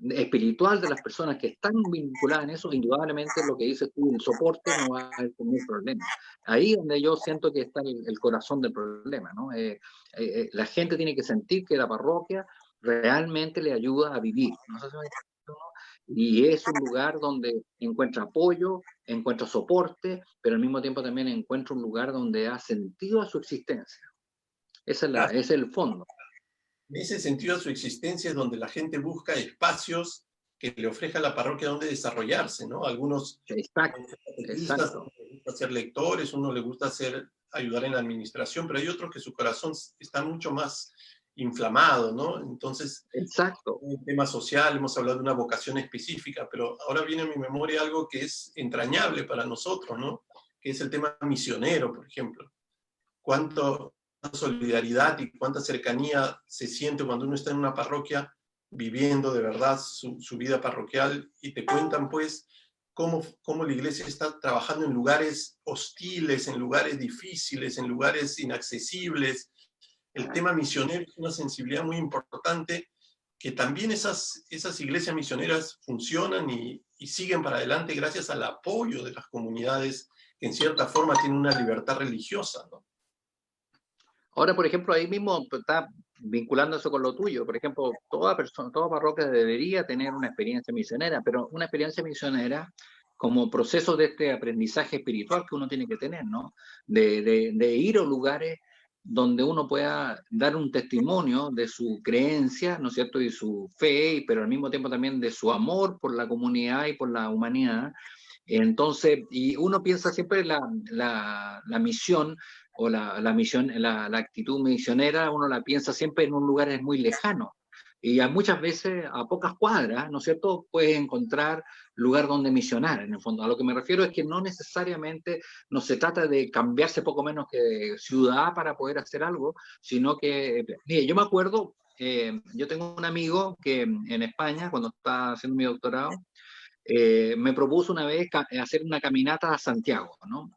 espiritual de las personas que están vinculadas en eso, indudablemente lo que dices tú, el soporte no va a haber ningún problema. Ahí es donde yo siento que está el corazón del problema, ¿no? La gente tiene que sentir que la parroquia realmente le ayuda a vivir, ¿no? Y es un lugar donde encuentra apoyo, encuentra soporte, pero al mismo tiempo también encuentra un lugar donde ha sentido a su existencia. Ese es el fondo. En ese sentido, su existencia es donde la gente busca espacios que le ofrezca la parroquia donde desarrollarse, ¿no? Algunos Exacto, son catequistas, exacto. uno les gusta ser lectores, uno le gusta ayudar en la administración, pero hay otros que su corazón está mucho más inflamado, ¿no? Entonces, Exacto. un tema social, hemos hablado de una vocación específica, pero ahora viene a mi memoria algo que es entrañable para nosotros, ¿no? Que es el tema misionero, por ejemplo. Cuánta solidaridad y cuánta cercanía se siente cuando uno está en una parroquia viviendo de verdad su vida parroquial y te cuentan pues cómo la iglesia está trabajando en lugares hostiles, en lugares difíciles, en lugares inaccesibles. El tema misionero es una sensibilidad muy importante que también esas iglesias misioneras funcionan y siguen para adelante gracias al apoyo de las comunidades que en cierta forma tienen una libertad religiosa, ¿no? Ahora, por ejemplo, ahí mismo está vinculando eso con lo tuyo. Por ejemplo, toda persona, toda parroquia debería tener una experiencia misionera, pero una experiencia misionera como proceso de este aprendizaje espiritual que uno tiene que tener, ¿no? De ir a lugares donde uno pueda dar un testimonio de su creencia, ¿no es cierto?, y su fe, pero al mismo tiempo también de su amor por la comunidad y por la humanidad. Entonces, y uno piensa siempre la misión o la misión, la actitud misionera, uno la piensa siempre en un lugar muy lejano. Y muchas veces a pocas cuadras, ¿no es cierto?, puedes encontrar lugar donde misionar, en el fondo. A lo que me refiero es que no necesariamente no se trata de cambiarse poco menos que de ciudad para poder hacer algo, sino que, mire, yo me acuerdo, yo tengo un amigo que en España, cuando estaba haciendo mi doctorado, me propuso una vez hacer una caminata a Santiago, ¿no?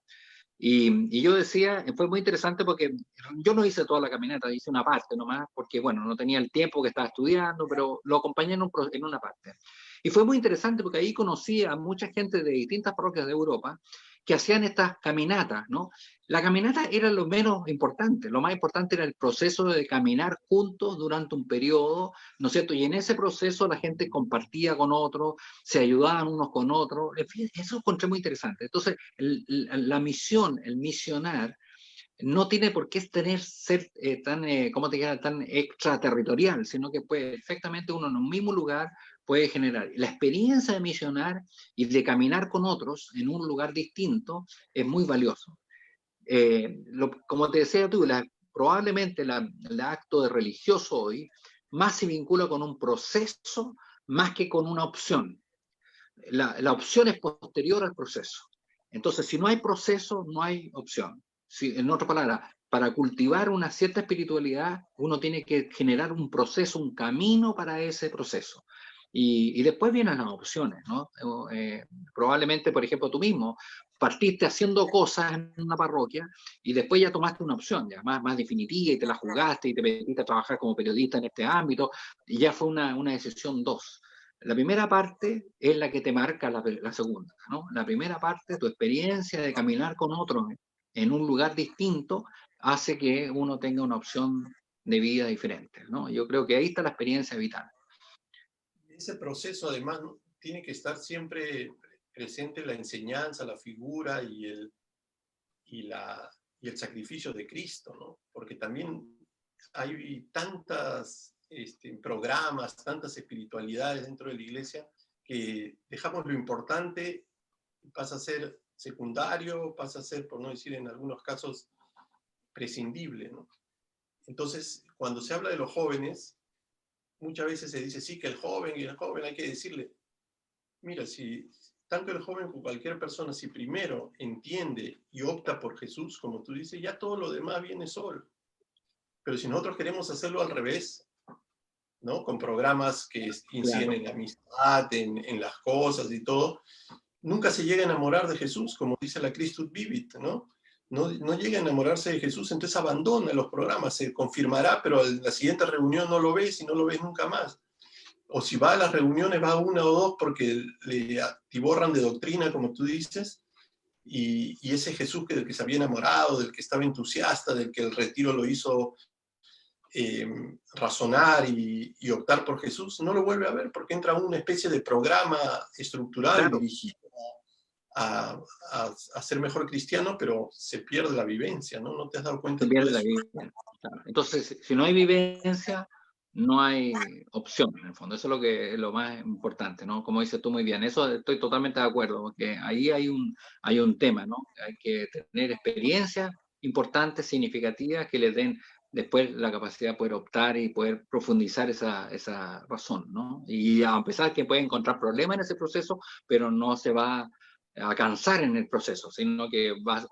Y yo decía, fue muy interesante porque yo no hice toda la caminata, hice una parte nomás, porque bueno, no tenía el tiempo que estaba estudiando, pero lo acompañé en una parte. Y fue muy interesante porque ahí conocí a mucha gente de distintas parroquias de Europa que hacían estas caminatas, ¿no? La caminata era lo menos importante, lo más importante era el proceso de caminar juntos durante un periodo, ¿no es cierto? Y en ese proceso la gente compartía con otros, se ayudaban unos con otros, en fin, eso encontré muy interesante. Entonces, la misión, el misionar, no tiene por qué ser tan, ¿cómo te llama?, tan extraterritorial, sino que puede perfectamente uno en un mismo lugar puede generar. La experiencia de misionar y de caminar con otros en un lugar distinto es muy valioso. Como te decía tú, probablemente el acto de religioso hoy más se vincula con un proceso más que con una opción. La opción es posterior al proceso. Entonces, si no hay proceso, no hay opción. Si, en otras palabras, para cultivar una cierta espiritualidad, uno tiene que generar un proceso, un camino para ese proceso. Y después vienen las opciones, ¿no? Probablemente, por ejemplo, tú mismo partiste haciendo cosas en una parroquia y después ya tomaste una opción ya más definitiva y te la jugaste y te metiste a trabajar como periodista en este ámbito y ya fue una decisión dos. La primera parte es la que te marca la segunda, ¿no? La primera parte, tu experiencia de caminar con otros en un lugar distinto, hace que uno tenga una opción de vida diferente, ¿no? Yo creo que ahí está la experiencia vital. Ese proceso además, ¿no?, tiene que estar siempre presente la enseñanza, la figura y, la, y el sacrificio de Cristo, ¿no? Porque también hay tantas programas, tantas espiritualidades dentro de la iglesia que dejamos lo importante, pasa a ser secundario, pasa a ser, por no decir en algunos casos, prescindible, ¿no? Entonces, cuando se habla de los jóvenes, muchas veces se dice, sí, que el joven y el joven hay que decirle, mira, si tanto el joven como cualquier persona, si primero entiende y opta por Jesús, como tú dices, ya todo lo demás viene solo. Pero si nosotros queremos hacerlo al revés, ¿no?, con programas que inciden Claro. en la amistad, en las cosas y todo, nunca se llega a enamorar de Jesús, como dice la Christus Vivit, ¿no? No llega a enamorarse de Jesús, entonces abandona los programas, se confirmará, pero en la siguiente reunión no lo ves y no lo ves nunca más. O si va a las reuniones, va una o dos porque le atiborran de doctrina, como tú dices, y ese Jesús del que se había enamorado, del que estaba entusiasta, del que el retiro lo hizo razonar y optar por Jesús, no lo vuelve a ver porque entra una especie de programa estructurado y Claro, dirigido a ser mejor cristiano, pero se pierde la vivencia, ¿no? ¿No te has dado se cuenta tú de pierde la eso? vida. Claro. Entonces, si no hay vivencia, no hay opción, en el fondo. Eso es lo que es lo más importante, ¿no? Como dices tú muy bien, eso estoy totalmente de acuerdo, porque ahí hay un tema, ¿no? Hay que tener experiencias importantes, significativas, que les den después la capacidad de poder optar y poder profundizar esa razón, ¿no? Y a pesar que puede encontrar problemas en ese proceso, pero no se va a cansar en el proceso, sino que va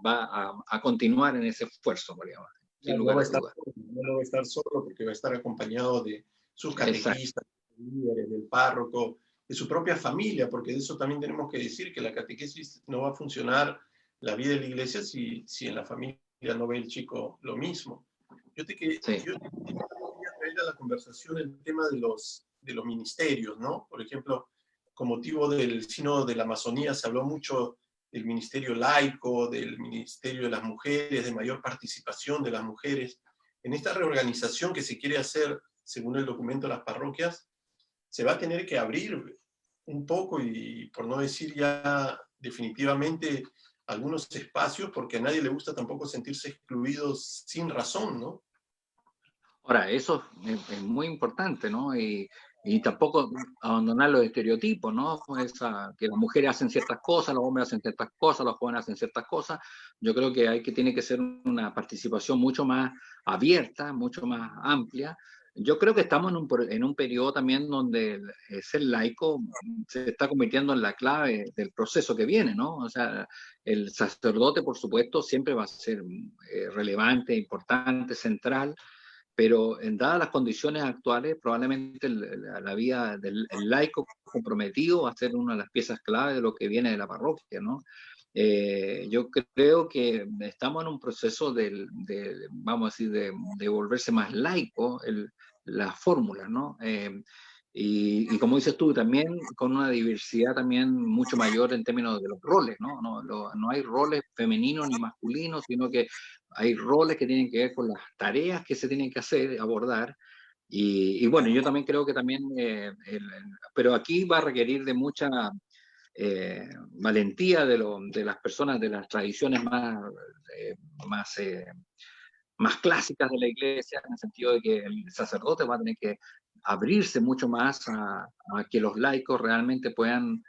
a continuar en ese esfuerzo, digamos, sin No lugar va a a estar dudas. solo, no va a estar solo porque va a estar acompañado de sus Exacto. catequistas, líderes, del párroco, de su propia familia, porque de eso también tenemos que decir, que la catequesis no va a funcionar la vida de la iglesia si en la familia no ve el chico lo mismo. Sí. Yo quería traer a la conversación el tema de los ministerios, ¿no? Por ejemplo, con motivo del sínodo de la Amazonía se habló mucho del ministerio laico, del ministerio de las mujeres, de mayor participación de las mujeres. En esta reorganización que se quiere hacer, según el documento de las parroquias, se va a tener que abrir un poco y, por no decir ya definitivamente, algunos espacios, porque a nadie le gusta tampoco sentirse excluidos sin razón, ¿no? Ahora, eso es muy importante, ¿no? Y tampoco abandonar los estereotipos, ¿no? Que las mujeres hacen ciertas cosas, los hombres hacen ciertas cosas, los jóvenes hacen ciertas cosas. Yo creo que tiene que ser una participación mucho más abierta, mucho más amplia. Yo creo que estamos en un periodo también donde ser laico se está convirtiendo en la clave del proceso que viene, ¿no? O sea, el sacerdote, por supuesto, siempre va a ser relevante, importante, central, pero en dadas las condiciones actuales, probablemente la vida del el laico comprometido va a ser una de las piezas clave de lo que viene de la parroquia, ¿no? Yo creo que estamos en un proceso vamos a decir, de volverse más laico la fórmula, ¿no? Y como dices tú, también con una diversidad también mucho mayor en términos de los roles, ¿no? No hay roles femeninos ni masculinos, sino que hay roles que tienen que ver con las tareas que se tienen que hacer, abordar. Y bueno, yo también creo que también, pero aquí va a requerir de mucha valentía de las personas de las tradiciones eh, más, eh, más clásicas de la iglesia, en el sentido de que el sacerdote va a tener que abrirse mucho más a que los laicos realmente puedan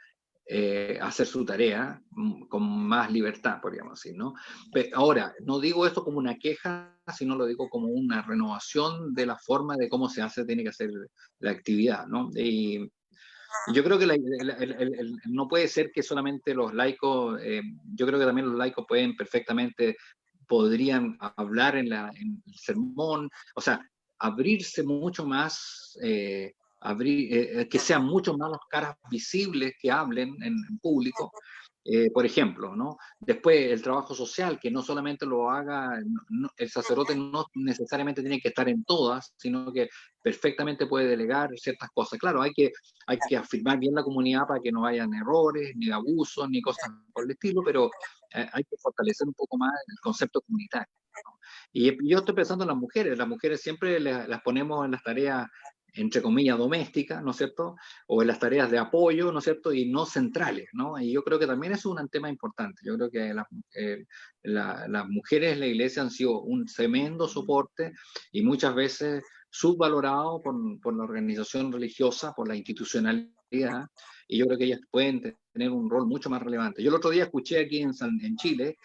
hacer su tarea con más libertad, podríamos decir, ¿no? Pero ahora, no digo esto como una queja, sino lo digo como una renovación de la forma de cómo se hace, tiene que hacer la actividad, ¿no? Y yo creo que no puede ser que solamente los laicos, yo creo que también los laicos pueden perfectamente, podrían hablar en el sermón, o sea, abrirse mucho más, que sean mucho más las caras visibles que hablen en público, por ejemplo, ¿no? Después el trabajo social, que no solamente lo haga, el sacerdote no necesariamente tiene que estar en todas, sino que perfectamente puede delegar ciertas cosas. Claro, hay que afirmar bien la comunidad para que no hayan errores, ni abusos, ni cosas por el estilo, pero hay que fortalecer un poco más el concepto comunitario, ¿no? Y yo estoy pensando en las mujeres siempre las ponemos en las tareas, entre comillas, domésticas, ¿no es cierto? O en las tareas de apoyo, ¿no es cierto? Y no centrales, ¿no? Y yo creo que también es un tema importante. Yo creo que las mujeres en la iglesia han sido un tremendo soporte y muchas veces subvalorado por la organización religiosa, por la institucionalidad, y yo creo que ellas pueden tener un rol mucho más relevante. Yo el otro día escuché aquí en Chile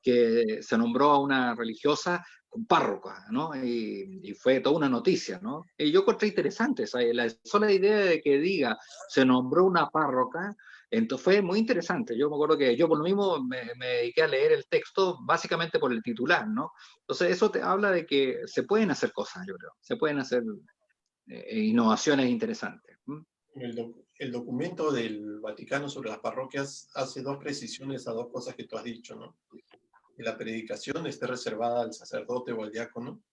que se nombró a una religiosa párroca, ¿no? Y fue toda una noticia, ¿no? Y yo encontré interesante la sola idea de que diga, se nombró una párroca, entonces fue muy interesante. Yo me acuerdo que yo por lo mismo me dediqué a leer el texto básicamente por el titular, ¿no? Entonces eso te habla de que se pueden hacer cosas, yo creo, se pueden hacer innovaciones interesantes. El documento del Vaticano sobre las parroquias hace dos precisiones a dos cosas que tú has dicho, ¿no? Que la predicación esté reservada al sacerdote o al diácono.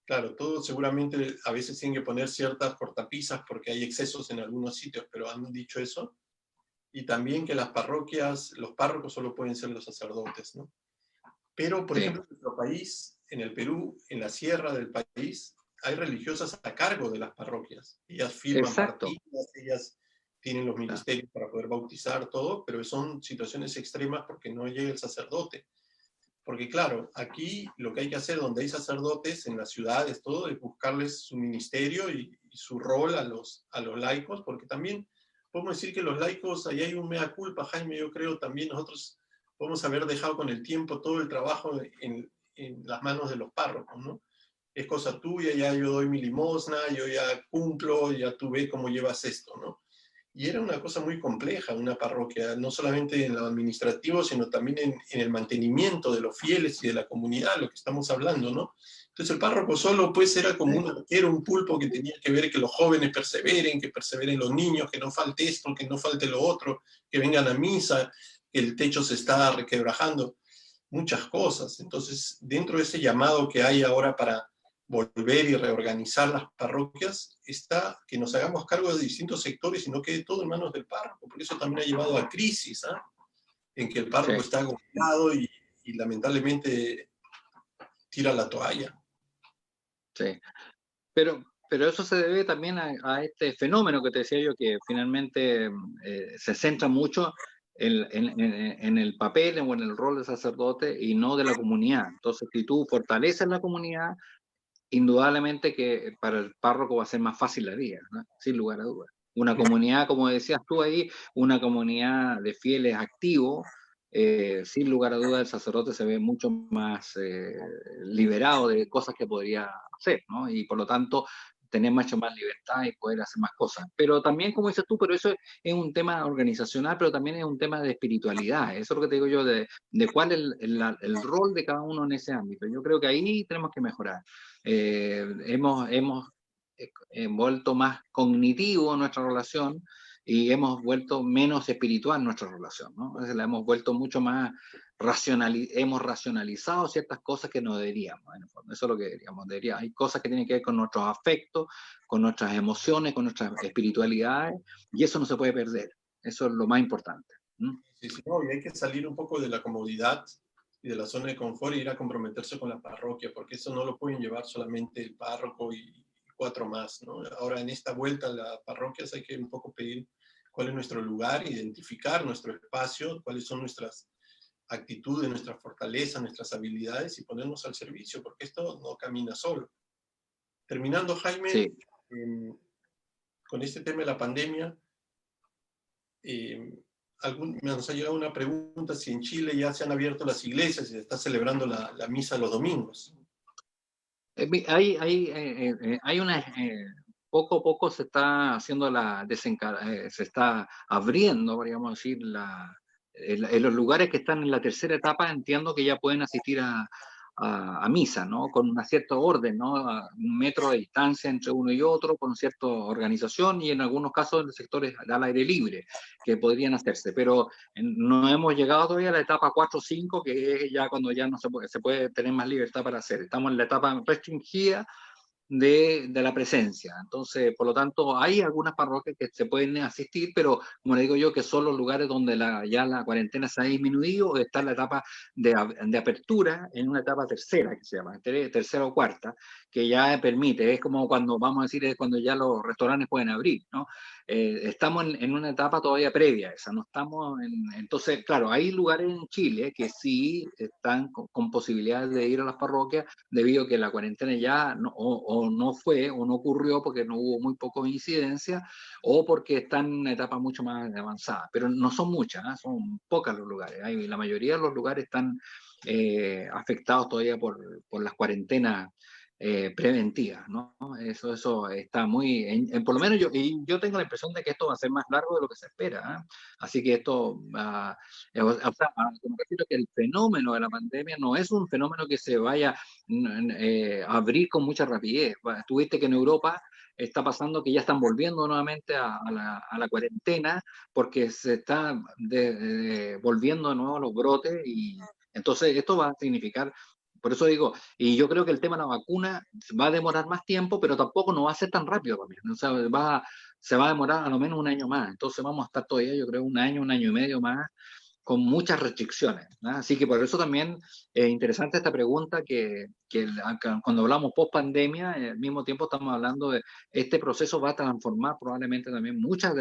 Claro, todo seguramente a veces tienen que poner ciertas cortapisas porque hay excesos en algunos sitios, pero han dicho eso. Y también que las parroquias, los párrocos solo pueden ser los sacerdotes, ¿no? Pero, por Sí, ejemplo, en nuestro país, en el Perú, en la sierra del país, hay religiosas a cargo de las parroquias. Ellas firman exacto. partidas, ellas tienen los Claro. ministerios para poder bautizar todo, pero son situaciones extremas porque no llega el sacerdote. Porque claro, aquí lo que hay que hacer donde hay sacerdotes, en las ciudades, todo, es buscarles su ministerio y su rol a los laicos, porque también podemos decir que los laicos, ahí hay un mea culpa, Jaime, yo creo también nosotros podemos haber dejado con el tiempo todo el trabajo en las manos de los párrocos, ¿no? Es cosa tuya, ya yo doy mi limosna, yo ya cumplo, ya tú ves cómo llevas esto, ¿no? Y era una cosa muy compleja, una parroquia, no solamente en lo administrativo, sino también en el mantenimiento de los fieles y de la comunidad, lo que estamos hablando, ¿no? Entonces el párroco solo pues era como era un pulpo que tenía que ver que los jóvenes perseveren, que perseveren los niños, que no falte esto, que no falte lo otro, que vengan a misa, que el techo se está requebrajando, muchas cosas. Entonces, dentro de ese llamado que hay ahora para volver y reorganizar las parroquias, está que nos hagamos cargo de distintos sectores y no quede todo en manos del párroco, porque eso también ha llevado a crisis, ¿eh? En que el párroco Sí, está agobiado y lamentablemente tira la toalla. sí. Pero eso se debe también a este fenómeno que te decía yo, que finalmente se centra mucho en el papel o en el rol del sacerdote y no de la comunidad. Entonces, si tú fortaleces la comunidad, indudablemente que para el párroco va a ser más fácil la vida, ¿no? Sin lugar a dudas. Una comunidad, como decías tú ahí, una comunidad de fieles activos, sin lugar a dudas el sacerdote se ve mucho más liberado de cosas que podría hacer, ¿no? Y por lo tanto tener mucho más libertad y poder hacer más cosas. Pero también, como dices tú, pero eso es un tema organizacional, pero también es un tema de espiritualidad. Eso es lo que te digo yo, de cuál es el rol de cada uno en ese ámbito. Yo creo que ahí tenemos que mejorar. Hemos vuelto más cognitivo nuestra relación y hemos vuelto menos espiritual nuestra relación, ¿no? Entonces la hemos vuelto mucho más hemos racionalizado ciertas cosas que no deberíamos, en el fondo. Eso es lo que deberíamos. Hay cosas que tienen que ver con nuestros afectos, con nuestras emociones, con nuestras espiritualidades, y eso no se puede perder. Eso es lo más importante. Sí, sí, no, y hay que salir un poco de la comodidad y de la zona de confort y ir a comprometerse con la parroquia, porque eso no lo pueden llevar solamente el párroco y cuatro más, ¿no? Ahora en esta vuelta a las parroquias hay que un poco pedir cuál es nuestro lugar, identificar nuestro espacio, cuáles son nuestras actitudes, nuestras fortalezas, nuestras habilidades y ponernos al servicio, porque esto no camina solo. Terminando, Jaime, Sí. con este tema de la pandemia, nos ha llegado una pregunta si en Chile ya se han abierto las iglesias y se está celebrando la misa los domingos. Hay una, poco a poco se está haciendo se está abriendo, podríamos decir, en los lugares que están en la tercera etapa, entiendo que ya pueden asistir a misa, ¿no? Con una cierta orden, ¿no? A un metro de distancia entre uno y otro, con cierta organización y en algunos casos en sectores al aire libre que podrían hacerse, pero no hemos llegado todavía a la etapa 4 o 5, que es ya cuando ya no se puede tener más libertad para hacer. Estamos en la etapa restringida de la presencia. Entonces, por lo tanto, hay algunas parroquias que se pueden asistir, pero como le digo yo, que son los lugares donde ya la cuarentena se ha disminuido, o está en la etapa de apertura, en una etapa tercera, que se llama, tercera o cuarta, que ya permite, es como cuando, vamos a decir, es cuando ya los restaurantes pueden abrir, ¿no? Estamos en una etapa todavía previa a esa, no estamos entonces, claro, hay lugares en Chile que sí están con posibilidades de ir a las parroquias, debido a que la cuarentena ya o no fue o no ocurrió porque no hubo muy poca incidencia o porque están en una etapa mucho más avanzada. Pero no son muchas, ¿eh? Son pocas los lugares. La mayoría de los lugares están afectados todavía por las cuarentenas preventivas, ¿no? Eso está muy, por lo menos yo tengo la impresión de que esto va a ser más largo de lo que se espera, ¿eh? Así que esto va, o sea, me refiero a que el fenómeno de la pandemia no es un fenómeno que se vaya a abrir con mucha rapidez. Tuviste que en Europa está pasando que ya están volviendo nuevamente a la cuarentena porque se está volviendo de nuevo los brotes y entonces esto va a significar, por eso digo, y yo creo que el tema de la vacuna va a demorar más tiempo, pero tampoco no va a ser tan rápido también. O sea, se va a demorar a lo menos un año más. Entonces vamos a estar todavía, yo creo, un año y medio más con muchas restricciones, ¿no? Así que por eso también es interesante esta pregunta que cuando hablamos post pandemia, al mismo tiempo estamos hablando de este proceso va a transformar probablemente también muchas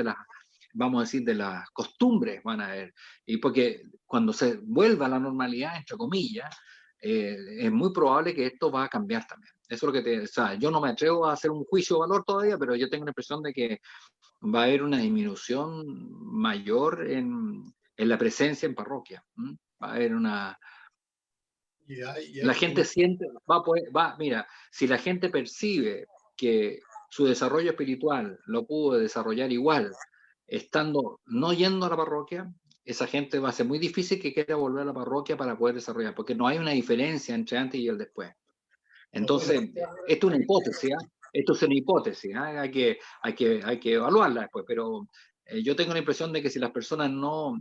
vamos a decir, de las costumbres van a haber. Y porque cuando se vuelva a la normalidad, entre comillas, es muy probable que esto va a cambiar también. Eso es lo que o sea, yo no me atrevo a hacer un juicio de valor todavía, pero yo tengo la impresión de que va a haber una disminución mayor en la presencia en parroquia. ¿M? Va a haber una... La gente siente, mira, si la gente percibe que su desarrollo espiritual lo pudo desarrollar igual, estando, no yendo a la parroquia, esa gente va a ser muy difícil que quiera volver a la parroquia para poder desarrollar, porque no hay una diferencia entre antes y el después. Entonces, esto es una hipótesis, ¿eh? Esto es una hipótesis, ¿eh? Hay que evaluarla después, pero yo tengo la impresión de que si las personas no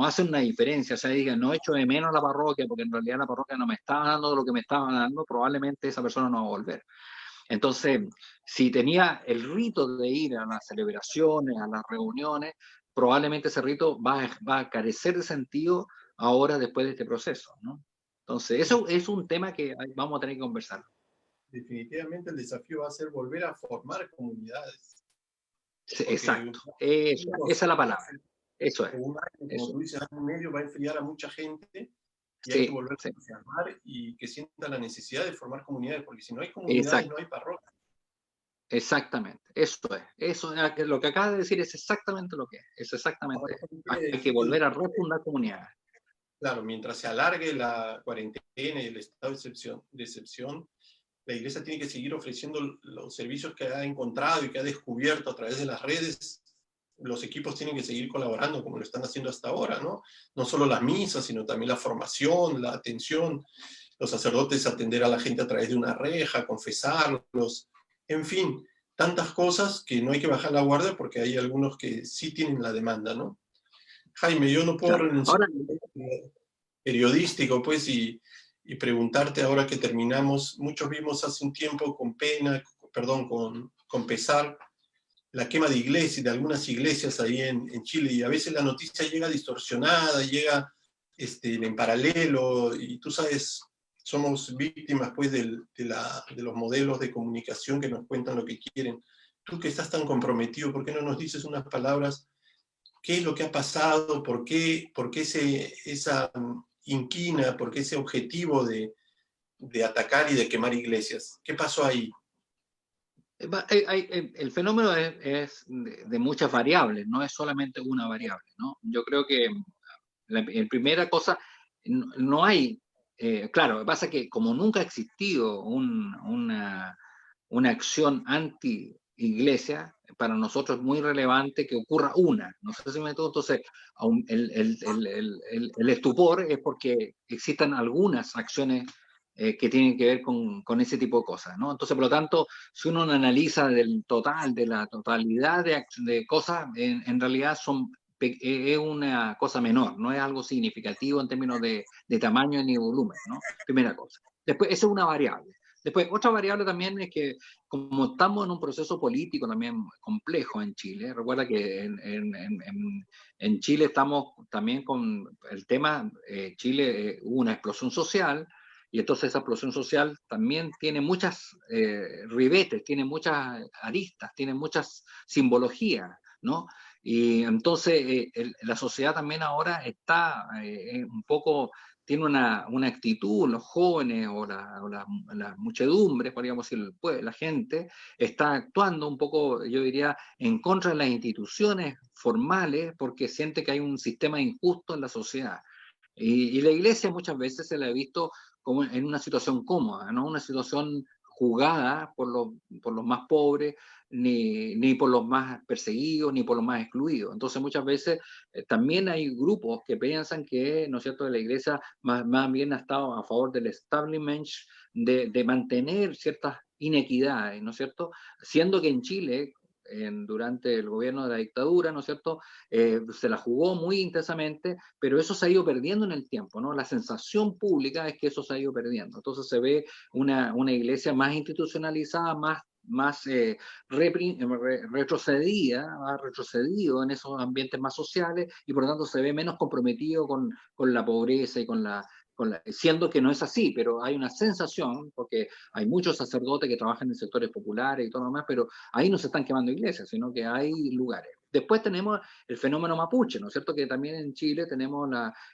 hacen una diferencia, o sea, digan, no echo de menos la parroquia, porque en realidad la parroquia no me estaba dando lo que me estaba dando, probablemente esa persona no va a volver. Entonces, si tenía el rito de ir a las celebraciones, a las reuniones, probablemente ese rito va a carecer de sentido ahora después de este proceso, ¿no? Entonces, eso es un tema que vamos a tener que conversar. Definitivamente el desafío va a ser volver a formar comunidades. Sí, exacto, esa es la palabra. Eso es. Un año, como tú dices, año y medio va a enfriar a mucha gente y sí, hay que volver a formar y que sientan la necesidad de formar comunidades, porque si no hay comunidades, no hay parroquia. Exactamente, eso es lo que acabas de decir, es exactamente lo que es exactamente. Hay que volver a refundar comunidades. Claro, mientras se alargue la cuarentena y el estado de excepción, la Iglesia tiene que seguir ofreciendo los servicios que ha encontrado y que ha descubierto a través de las redes. Los equipos tienen que seguir colaborando como lo están haciendo hasta ahora, ¿no? No solo las misas, sino también la formación, la atención, los sacerdotes atender a la gente a través de una reja, confesarlos, en fin, tantas cosas que no hay que bajar la guardia porque hay algunos que sí tienen la demanda, ¿no? Jaime, yo no puedo renunciar al periodístico, pues, y preguntarte ahora que terminamos, muchos vimos hace un tiempo con pena, perdón, con pesar, la quema de iglesias, de algunas iglesias ahí en Chile, y a veces la noticia llega distorsionada, llega en paralelo, y tú sabes, somos víctimas pues de los modelos de comunicación que nos cuentan lo que quieren. Tú que estás tan comprometido, ¿por qué no nos dices unas palabras? ¿Qué es lo que ha pasado? ¿Por qué esa inquina? ¿Por qué ese objetivo de atacar y de quemar iglesias? ¿Qué pasó ahí? El fenómeno es de muchas variables, no es solamente una variable, ¿no? Yo creo que en primera cosa, no hay, claro, lo que pasa es que como nunca ha existido una acción anti-iglesia, para nosotros es muy relevante que ocurra una, no sé si me entiendo, entonces el estupor es porque existan algunas acciones que tienen que ver con ese tipo de cosas, ¿no? Entonces, por lo tanto, si uno analiza de la totalidad de cosas, en realidad es una cosa menor, no es algo significativo en términos de tamaño ni volumen, ¿no? Primera cosa. Después, eso es una variable. Después, otra variable también es que como estamos en un proceso político también complejo en Chile, recuerda que en Chile estamos también con el tema, Chile hubo una explosión social, y entonces esa explosión social también tiene muchas ribetes, tiene muchas aristas, tiene muchas simbologías, ¿no? Y entonces la sociedad también ahora está un poco, tiene una actitud, los jóvenes o la muchedumbre, podríamos decir, la gente, está actuando un poco, yo diría, en contra de las instituciones formales porque siente que hay un sistema injusto en la sociedad. Y la iglesia muchas veces se la ha visto como en una situación cómoda, no una situación jugada por los más pobres, ni por los más perseguidos, ni por los más excluidos. Entonces muchas veces también hay grupos que piensan que, ¿no es cierto?, la iglesia más bien ha estado a favor del establishment, de mantener ciertas inequidades, ¿no es cierto? Siendo que en Chile, durante el gobierno de la dictadura, ¿no es cierto?, se la jugó muy intensamente, pero eso se ha ido perdiendo en el tiempo, ¿no? La sensación pública es que eso se ha ido perdiendo. Entonces se ve una iglesia más institucionalizada, más retrocedida, ha retrocedido en esos ambientes más sociales y por lo tanto se ve menos comprometido con la pobreza y siendo que no es así, pero hay una sensación, porque hay muchos sacerdotes que trabajan en sectores populares y todo lo demás, pero ahí no se están quemando iglesias, sino que hay lugares. Después tenemos el fenómeno mapuche, ¿no es cierto? Que también en Chile tenemos,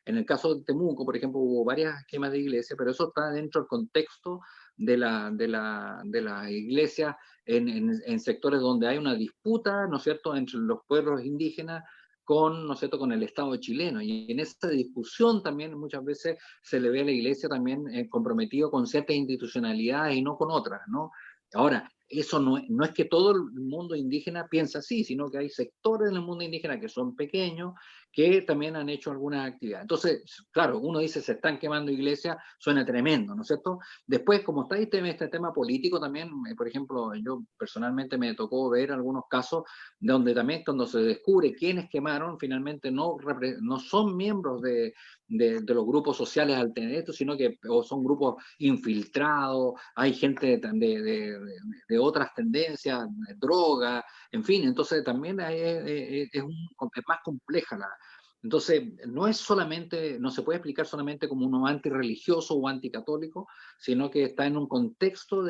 en el caso de Temuco, por ejemplo, hubo varias quemas de iglesias, pero eso está dentro del contexto de la iglesia en sectores donde hay una disputa, ¿no es cierto?, entre los pueblos indígenas con, ¿no es cierto?, con el Estado chileno. Y en esta discusión también muchas veces se le ve a la iglesia también comprometido con ciertas institucionalidades y no con otras, ¿no? Ahora, eso no es que todo el mundo indígena piensa así, sino que hay sectores del mundo indígena que son pequeños, que también han hecho algunas actividades. Entonces, claro, uno dice, se están quemando iglesias, suena tremendo, ¿no es cierto? Después, como está este tema político también, por ejemplo, yo personalmente me tocó ver algunos casos donde también cuando se descubre quiénes quemaron, finalmente no son miembros de los grupos sociales alternativos, sino que o son grupos infiltrados, hay gente de otras tendencias, droga, en fin, entonces también es más compleja la... Entonces, no es solamente, no se puede explicar solamente como uno antirreligioso o anticatólico, sino que está en un contexto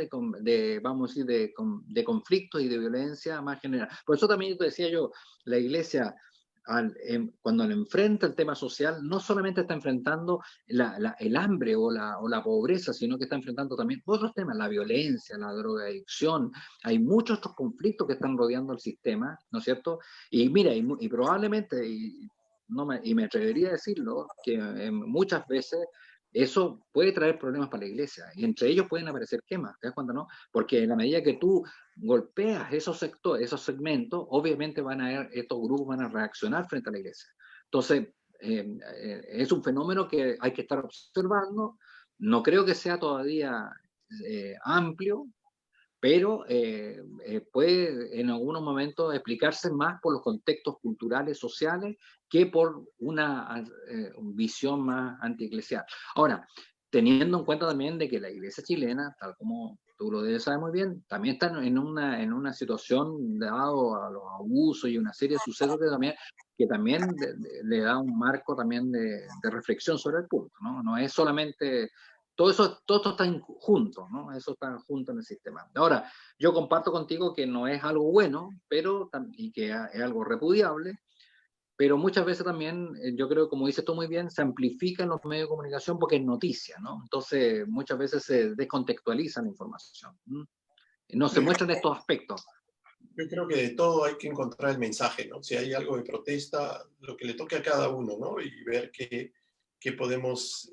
vamos a decir, de conflictos y de violencia más general. Por eso también te decía yo, la iglesia cuando le enfrenta el tema social, no solamente está enfrentando el hambre o la pobreza, sino que está enfrentando también otros temas, la violencia, la drogadicción. Hay muchos otros conflictos que están rodeando el sistema, ¿no es cierto? Y mira, y probablemente, y me atrevería a decirlo, que muchas veces eso puede traer problemas para la iglesia, y entre ellos pueden aparecer quemas, ¿te das cuenta, no? Porque en la medida que tú golpeas esos sectores, esos segmentos, obviamente estos grupos van a reaccionar frente a la iglesia. Entonces, es un fenómeno que hay que estar observando. No creo que sea todavía amplio, pero puede en algunos momentos explicarse más por los contextos culturales, sociales, que por una visión más antieclesial. Ahora, teniendo en cuenta también de que la iglesia chilena, tal como tú lo debes saber muy bien, también está en una situación dado a los abusos y una serie de sucesos que también le da un marco también de reflexión sobre el punto, ¿no? No es solamente todo esto está junto, ¿no? Eso está junto en el sistema. Ahora, yo comparto contigo que no es algo bueno, y que es algo repudiable, pero muchas veces también, yo creo, como dices tú muy bien, se amplifica en los medios de comunicación porque es noticia, ¿no? Entonces, muchas veces se descontextualiza la información. No se muestran estos aspectos. Yo creo que de todo hay que encontrar el mensaje, ¿no? Si hay algo de protesta, lo que le toque a cada uno, ¿no? Y ver qué podemos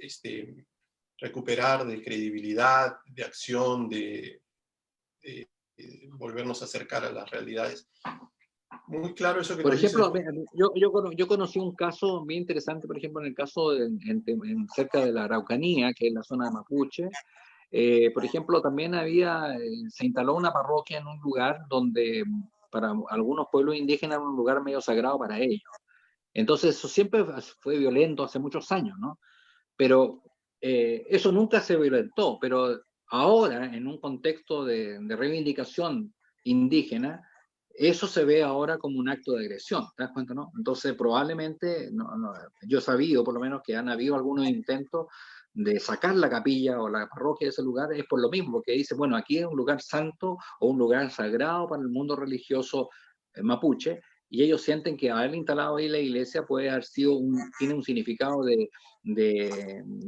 recuperar de credibilidad, de acción, de volvernos a acercar a las realidades. Muy claro eso que Por nos dices. ejemplo, yo conocí un caso bien interesante, por ejemplo, en el caso cerca de la Araucanía, que es la zona de Mapuche. Por ejemplo, también se instaló una parroquia en un lugar donde para algunos pueblos indígenas era un lugar medio sagrado para ellos. Entonces, eso siempre fue violento hace muchos años, ¿no? Pero eso nunca se violentó, pero ahora, en un contexto de reivindicación indígena, eso se ve ahora como un acto de agresión, ¿te das cuenta, no? Entonces, probablemente, yo he sabido por lo menos que han habido algunos intentos de sacar la capilla o la parroquia de ese lugar, es por lo mismo, porque dice, bueno, aquí es un lugar santo o un lugar sagrado para el mundo religioso mapuche, y ellos sienten que haber instalado ahí la iglesia puede haber sido tiene un significado de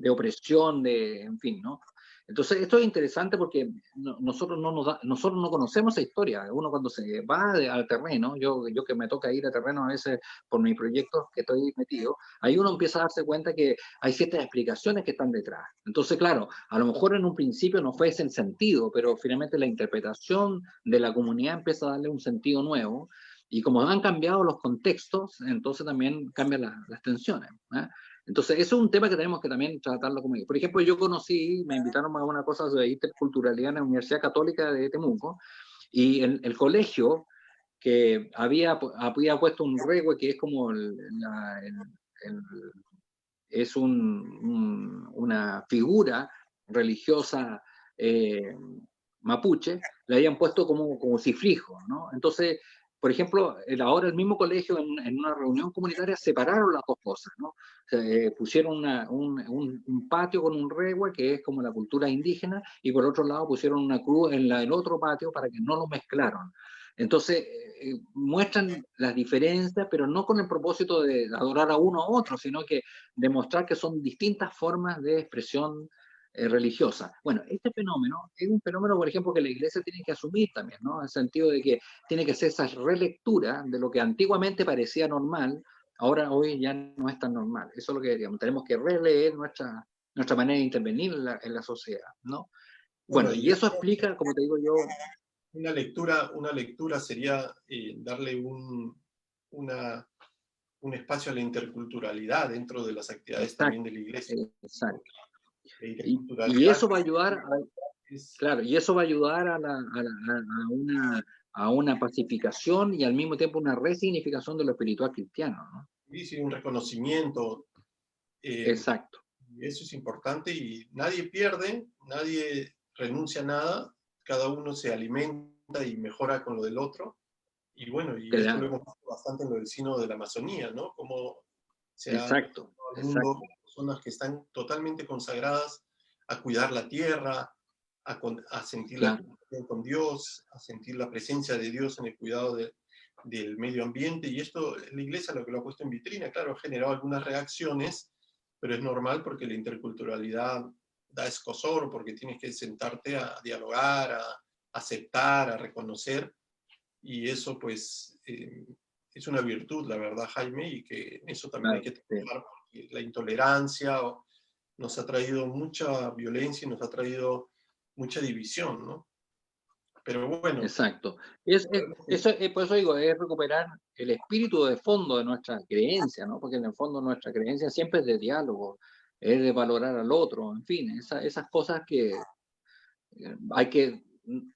opresión, en fin, ¿no? Entonces, esto es interesante porque nosotros nosotros no conocemos esa historia. Uno cuando se va al terreno, yo que me toca ir a terreno a veces por mis proyectos que estoy metido, ahí uno empieza a darse cuenta que hay ciertas explicaciones que están detrás. Entonces, claro, a lo mejor en un principio no fue ese el sentido, pero finalmente la interpretación de la comunidad empieza a darle un sentido nuevo. Y como han cambiado los contextos, entonces también cambian las tensiones, ¿eh? Entonces, eso es un tema que tenemos que también tratarlo como... Por ejemplo, me invitaron a una cosa de interculturalidad en la Universidad Católica de Temuco, y el colegio que había puesto un regue que es como es una figura religiosa mapuche, le habían puesto como cifrijo, ¿no? Entonces, por ejemplo, ahora el mismo colegio en una reunión comunitaria separaron las dos cosas, ¿no? O sea, pusieron un patio con un regue, que es como la cultura indígena, y por otro lado pusieron una cruz en el otro patio para que no lo mezclaron. Entonces, muestran las diferencias, pero no con el propósito de adorar a uno u otro, sino que demostrar que son distintas formas de expresión religiosa. Bueno, este fenómeno es un fenómeno, por ejemplo, que la Iglesia tiene que asumir también, ¿no? En el sentido de que tiene que hacer esa relectura de lo que antiguamente parecía normal, ahora hoy ya no es tan normal. Eso es lo que diríamos. Tenemos que releer nuestra manera de intervenir en la sociedad, ¿no? Bueno, Bueno, y y eso explica, como te digo yo, una lectura sería darle un espacio a la interculturalidad dentro de las actividades también exacto, de la Iglesia. exacto. La Y interculturalidad eso va a ayudar, es, claro, y eso va a ayudar a una pacificación y al mismo tiempo una resignificación de lo espiritual cristiano, ¿no? dice, un reconocimiento. eh, Exacto. y eso es importante y nadie pierde, nadie renuncia a nada, cada uno se alimenta y mejora con lo del otro. Y bueno, y esto lo Claro, hemos visto bastante en lo del Sínodo de la Amazonía, ¿no? Cómo se ha exacto, al mundo exacto, personas que están totalmente consagradas a cuidar la tierra, a sentir la claro, comunión con Dios, a sentir la presencia de Dios en el cuidado del medio ambiente. Y esto, la Iglesia lo que lo ha puesto en vitrina, claro, ha generado algunas reacciones, pero es normal porque la interculturalidad da escozor, porque tienes que sentarte a dialogar, a aceptar, a reconocer, y eso pues es una virtud, la verdad, Jaime, y que eso también hay claro, que sí. trabajar, porque la intolerancia nos ha traído mucha violencia y nos ha traído mucha división, ¿no? Pero bueno, Exacto. Eso, por eso digo, es recuperar el espíritu de fondo de nuestra creencia, ¿no? Porque en el fondo nuestra creencia siempre es de diálogo, es de valorar al otro, en fin, esas cosas que hay que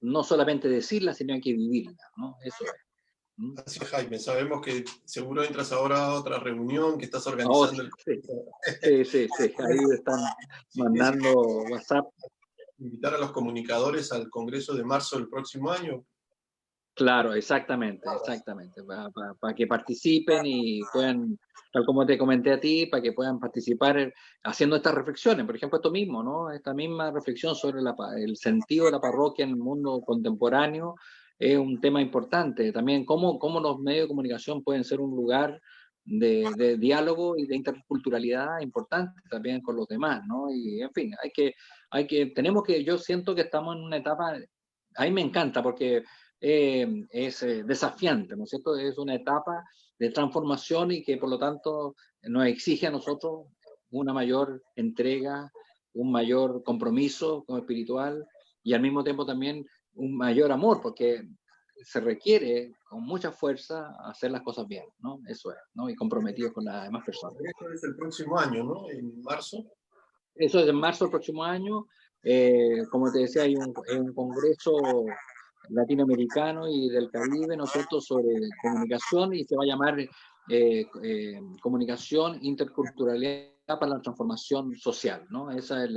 no solamente decirlas, sino hay que vivirlas, ¿no? Eso es. ¿Mm? así es, Jaime, sabemos que seguro entras ahora a otra reunión que estás Ahora, organizando el sí, Congreso. sí, sí, sí, ahí están Así que si mandando WhatsApp. invitar a los comunicadores al Congreso de marzo del próximo año. Claro, exactamente, exactamente, para que participen y puedan, tal como te comenté a ti, para que puedan participar haciendo estas reflexiones, por ejemplo, esto mismo, ¿no? Esta misma reflexión sobre el sentido de la parroquia en el mundo contemporáneo es un tema importante. También cómo los medios de comunicación pueden ser un lugar de diálogo y de interculturalidad importante también con los demás, ¿no? Y en fin, yo siento que estamos en una etapa, a mí me encanta porque es desafiante, ¿no es cierto? Es una etapa de transformación y que por lo tanto nos exige a nosotros una mayor entrega, un mayor compromiso como espiritual y al mismo tiempo también un mayor amor, porque se requiere con mucha fuerza hacer las cosas bien, ¿no? Eso es, ¿no? Y comprometidos con las demás El personas. Congreso es el próximo año, ¿no? En marzo. Eso es en marzo del próximo año. Como te decía, hay un congreso latinoamericano y del Caribe, ¿no es cierto?, sobre comunicación y se va a llamar Comunicación Interculturalidad para la Transformación Social, ¿no? Esa es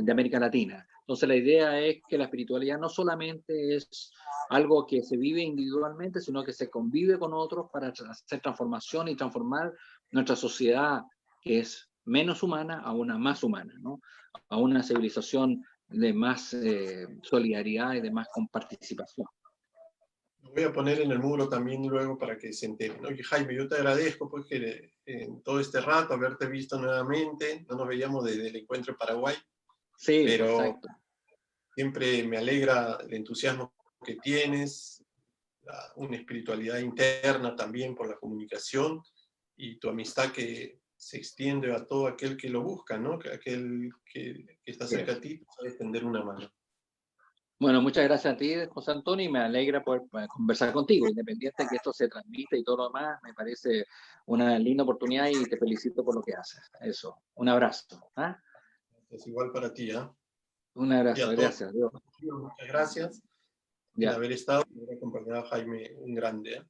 de América Latina. Entonces la idea es que la espiritualidad no solamente es algo que se vive individualmente, sino que se convive con otros para hacer transformación y transformar nuestra sociedad, que es menos humana a una más humana, ¿no? A una civilización de más solidaridad y de más comparticipación. Lo voy a poner en el muro también luego para que se enteren. Oye, Jaime, yo te agradezco pues, que en todo este rato haberte visto nuevamente. No nos veíamos desde el encuentro en Paraguay, Sí, pero exacto. siempre me alegra el entusiasmo que tienes, una espiritualidad interna también por la comunicación y tu amistad que se extiende a todo aquel que lo busca, ¿no? Que aquel que está cerca Yes. a ti sabe extender una mano. Bueno, muchas gracias a ti, José Antonio, y me alegra poder conversar contigo, independiente de que esto se transmita y todo lo demás, me parece una linda oportunidad y te felicito por lo que haces. Eso, un abrazo. ¿Ah? Es igual para ti, ¿eh? Un Y abrazo, a todos, gracias. Dios. muchas gracias en Ya. haber estado y haber acompañado a Jaime, un grande, ¿eh?